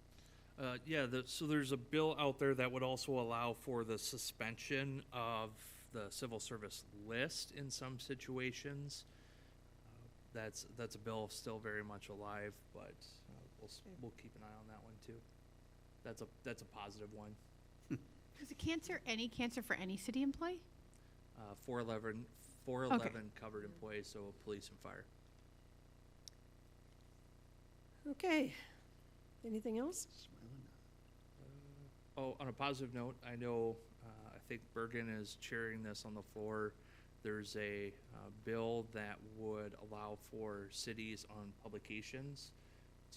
Yeah, so there's a bill out there that would also allow for the suspension of the civil service list in some situations. That's a bill still very much alive, but we'll keep an eye on that one too. That's a positive one. Is it cancer, any cancer for any city employee? 411 covered employees, so police and fire. Okay. Anything else? Oh, on a positive note, I know, I think Bergen is chairing this on the floor. There's a bill that would allow for cities on publications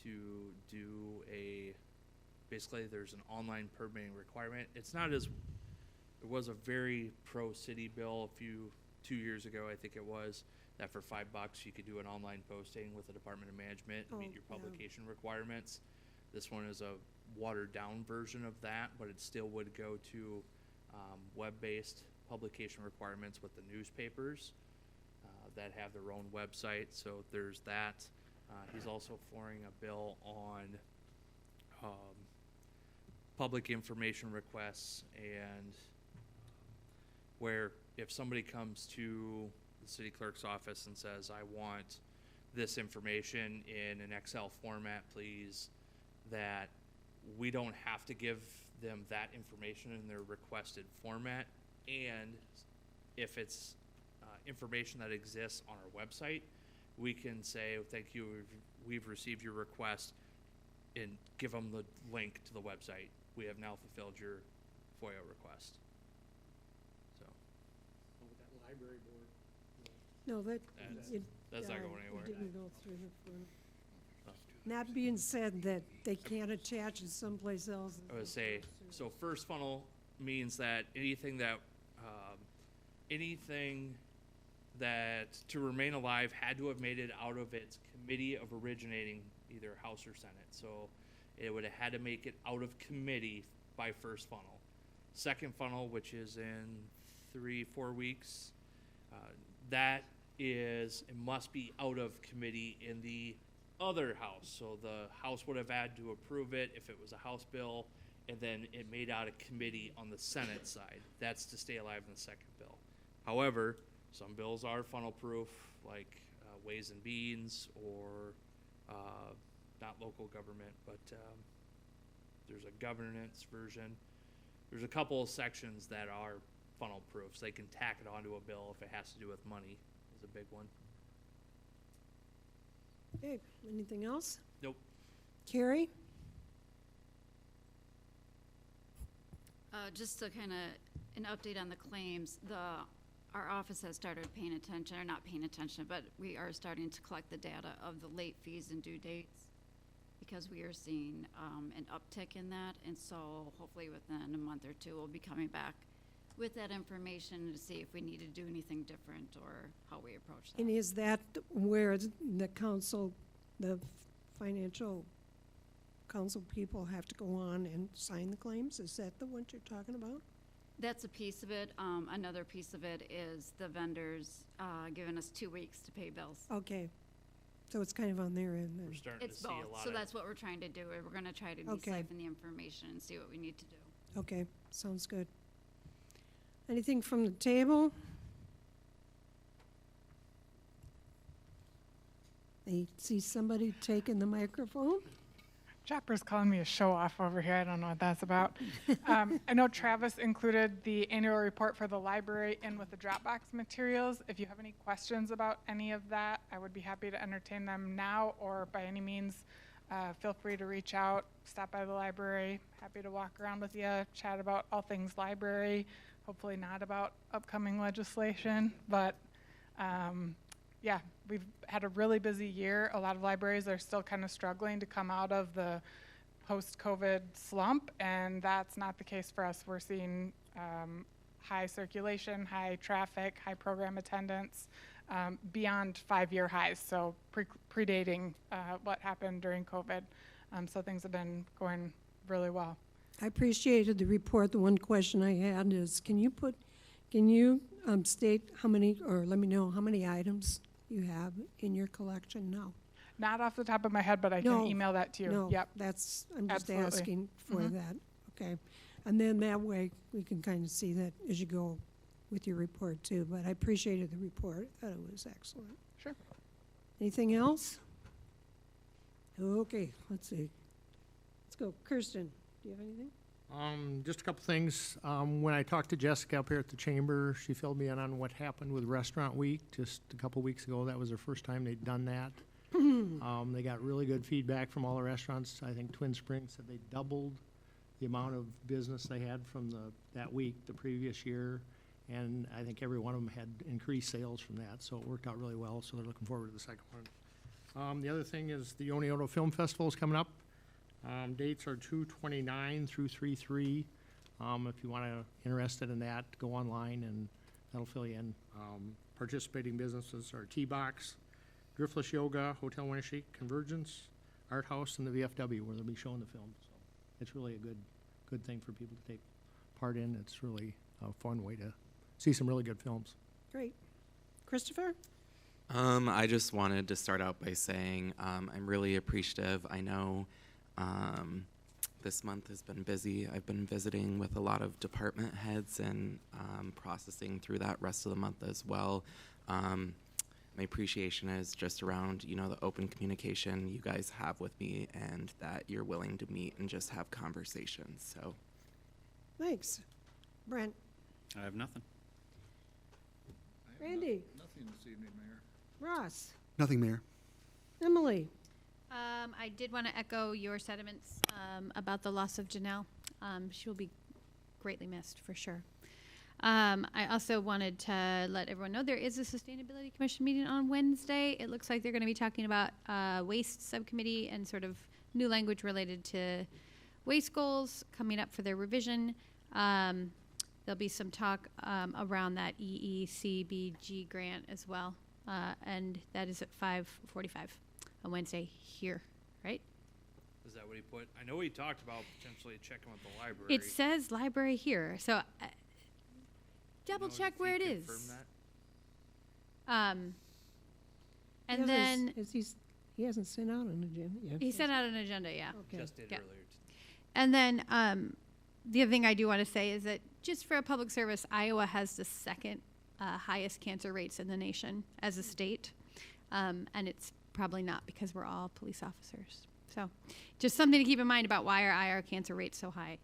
to do basically there's an online permitting requirement. It's not as, it was a very pro-city bill 2 years ago, I think it was, that for $5 you could do an online posting with the Department of Management and meet your publication requirements. This one is a watered-down version of that, but it still would go to web-based publication requirements with the newspapers that have their own website. So there's that. He's also flooring a bill on public information requests, and where if somebody comes to the city clerk's office and says, I want this information in an Excel format, please, that we don't have to give them that information in their requested format. And if it's information that exists on our website, we can say, oh, thank you, we've received your request, and give them the link to the website. We have now fulfilled your FOIA request. So, No, that's not going it anywhere. didn't go through the front. That being said, that they can't attach it someplace else. I would say, so first funnel means that anything that to remain alive had to have made it out of its committee of originating, either House or Senate. So it would have had to make it out of committee by first funnel. Second funnel, which is in 3-4 weeks, that is, it must be out of committee in the other house. So the House would have had to approve it if it was a House bill, and then it made out of committee on the Senate side. That's to stay alive in the second bill. However, some bills are funnel proof, like Ways and Means, or not local government, but there's a governance version. There's a couple of sections that are funnel proof, so they can tack it onto a bill if it has to do with money, is a big one. Okay, anything else? Nope. Carrie? Just to kind of an update on the claims, our office has started paying attention, or not paying attention, but we are starting to collect the data of the late fees and due dates, because we are seeing an uptick in that, and so hopefully within a month or two, we'll be coming back with that information to see if we need to do anything different or how we approach that. And is that where the council, the financial council people have to go on and sign the claims? Is that the one you're talking about? That's a piece of it. Another piece of it is the vendors giving us 2 weeks to pay bills. Okay, so it's kind of on their end We're then. starting to It's see a both, lot so of, that's what we're trying to do. We're gonna try to Okay. decipher the information and see what we need to do. Okay, sounds good. Anything from the table? I see somebody taking the microphone. Chopper's calling me a show-off over here. I don't know what that's about. I know Travis included the annual report for the library in with the Dropbox materials. If you have any questions about any of that, I would be happy to entertain them now, or by any means, feel free to reach out, stop by the library. Happy to walk around with you, chat about all things library, hopefully not about upcoming legislation, but yeah, we've had a really busy year. A lot of libraries are still kind of struggling to come out of the post-COVID slump, and that's not the case for us. We're seeing high circulation, high traffic, high program attendance, beyond 5-year highs, so predating what happened during COVID. So things have been going really well. I appreciated the report. The one question I had is, can you state how many, or let me know how many items you have in your collection now? Not off the top of my head, but I No, can email that to you. No, Yep. I'm just Absolutely. asking for Mhm. that. Okay. And then that way we can kind of see that as you go with your report too. But I appreciated the report. I thought it was excellent. Sure. Anything else? Okay, let's see. Let's go. Kirsten, do you have anything? Just a couple things. When I talked to Jessica up here at the chamber, she filled me in on what happened with Restaurant Week just a couple weeks ago. That was their first time they'd done that. They got really good feedback from all the restaurants. I think Twin Springs said they doubled the amount of business they had from that week the previous year. And I think every one of them had increased sales from that, so it worked out really well. So they're looking forward to the second one. The other thing is the Oneoto Film Festival is coming up. Dates are 2/29 through 3/3. If you want to interested in that, go online and that'll fill you in. Participating businesses are T-Box, Driftless Yoga, Hotel Winnebago, Convergence, Art House, and the VFW, where they'll be showing the film. So it's really a good thing for people to take part in. It's really a fun way to see some really good films. Great. Christopher? I just wanted to start out by saying I'm really appreciative. I know this month has been busy. I've been visiting with a lot of department heads and processing through that rest of the month as well. My appreciation is just around, the open communication you guys have with me and that you're willing to meet and just have conversations. So, Thanks. Brent? I have nothing. Randy? Nothing this evening, Mayor. Ross? Nothing, Mayor. Emily? I did want to echo your sentiments about the loss of Janelle. She'll be greatly missed for sure. I also wanted to let everyone know there is a Sustainability Commission meeting on Wednesday. It looks like they're going to be talking about waste subcommittee and sort of new language related to waste goals coming up for their revision. There'll be some talk around that EECBG grant as well, and that is at 5:45 on Wednesday here, right? Is that what he put? I know he talked about potentially checking with the library. It says library here, so double check where it is. Confirm that? And then He hasn't sent out an agenda yet. he sent out an agenda, yeah. Okay. Just did Yeah. earlier. And then the other thing I do want to say is that just for a public service, Iowa has the second highest cancer rates in the nation as a state. And it's probably not because we're all police officers. So just something to keep in mind about why our IR cancer rate's so high.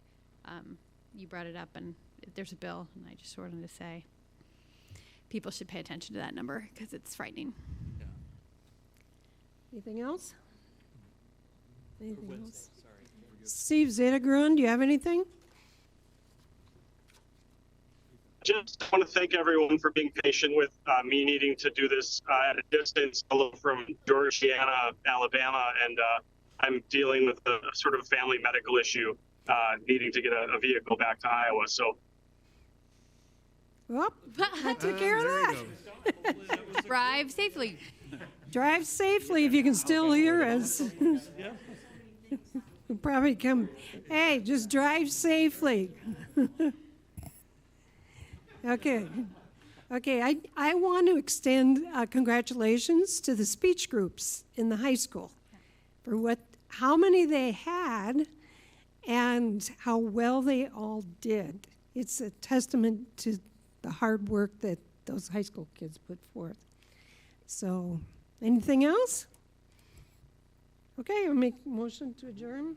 You brought it up, and there's a bill, and I just wanted to say people should pay attention to that number because it's frightening. Yeah. Anything else? Anything Wednesday, else? sorry. Steve Zettergrund, do you have anything? Just want to thank everyone for being patient with me needing to do this at a distance. Hello from Georgiana, Alabama, and I'm dealing with a sort of family medical issue, needing to get a vehicle back to Iowa. So Well, I took care of that. Drive safely. Drive safely if you can still hear us. We'll probably come, hey, just drive safely. Okay. Okay, I want to extend congratulations to the speech groups in the high school for how many they had and how well they all did. It's a testament to the hard work that those high school kids put forth. So, anything else? Okay, I'll make a motion to adjourn.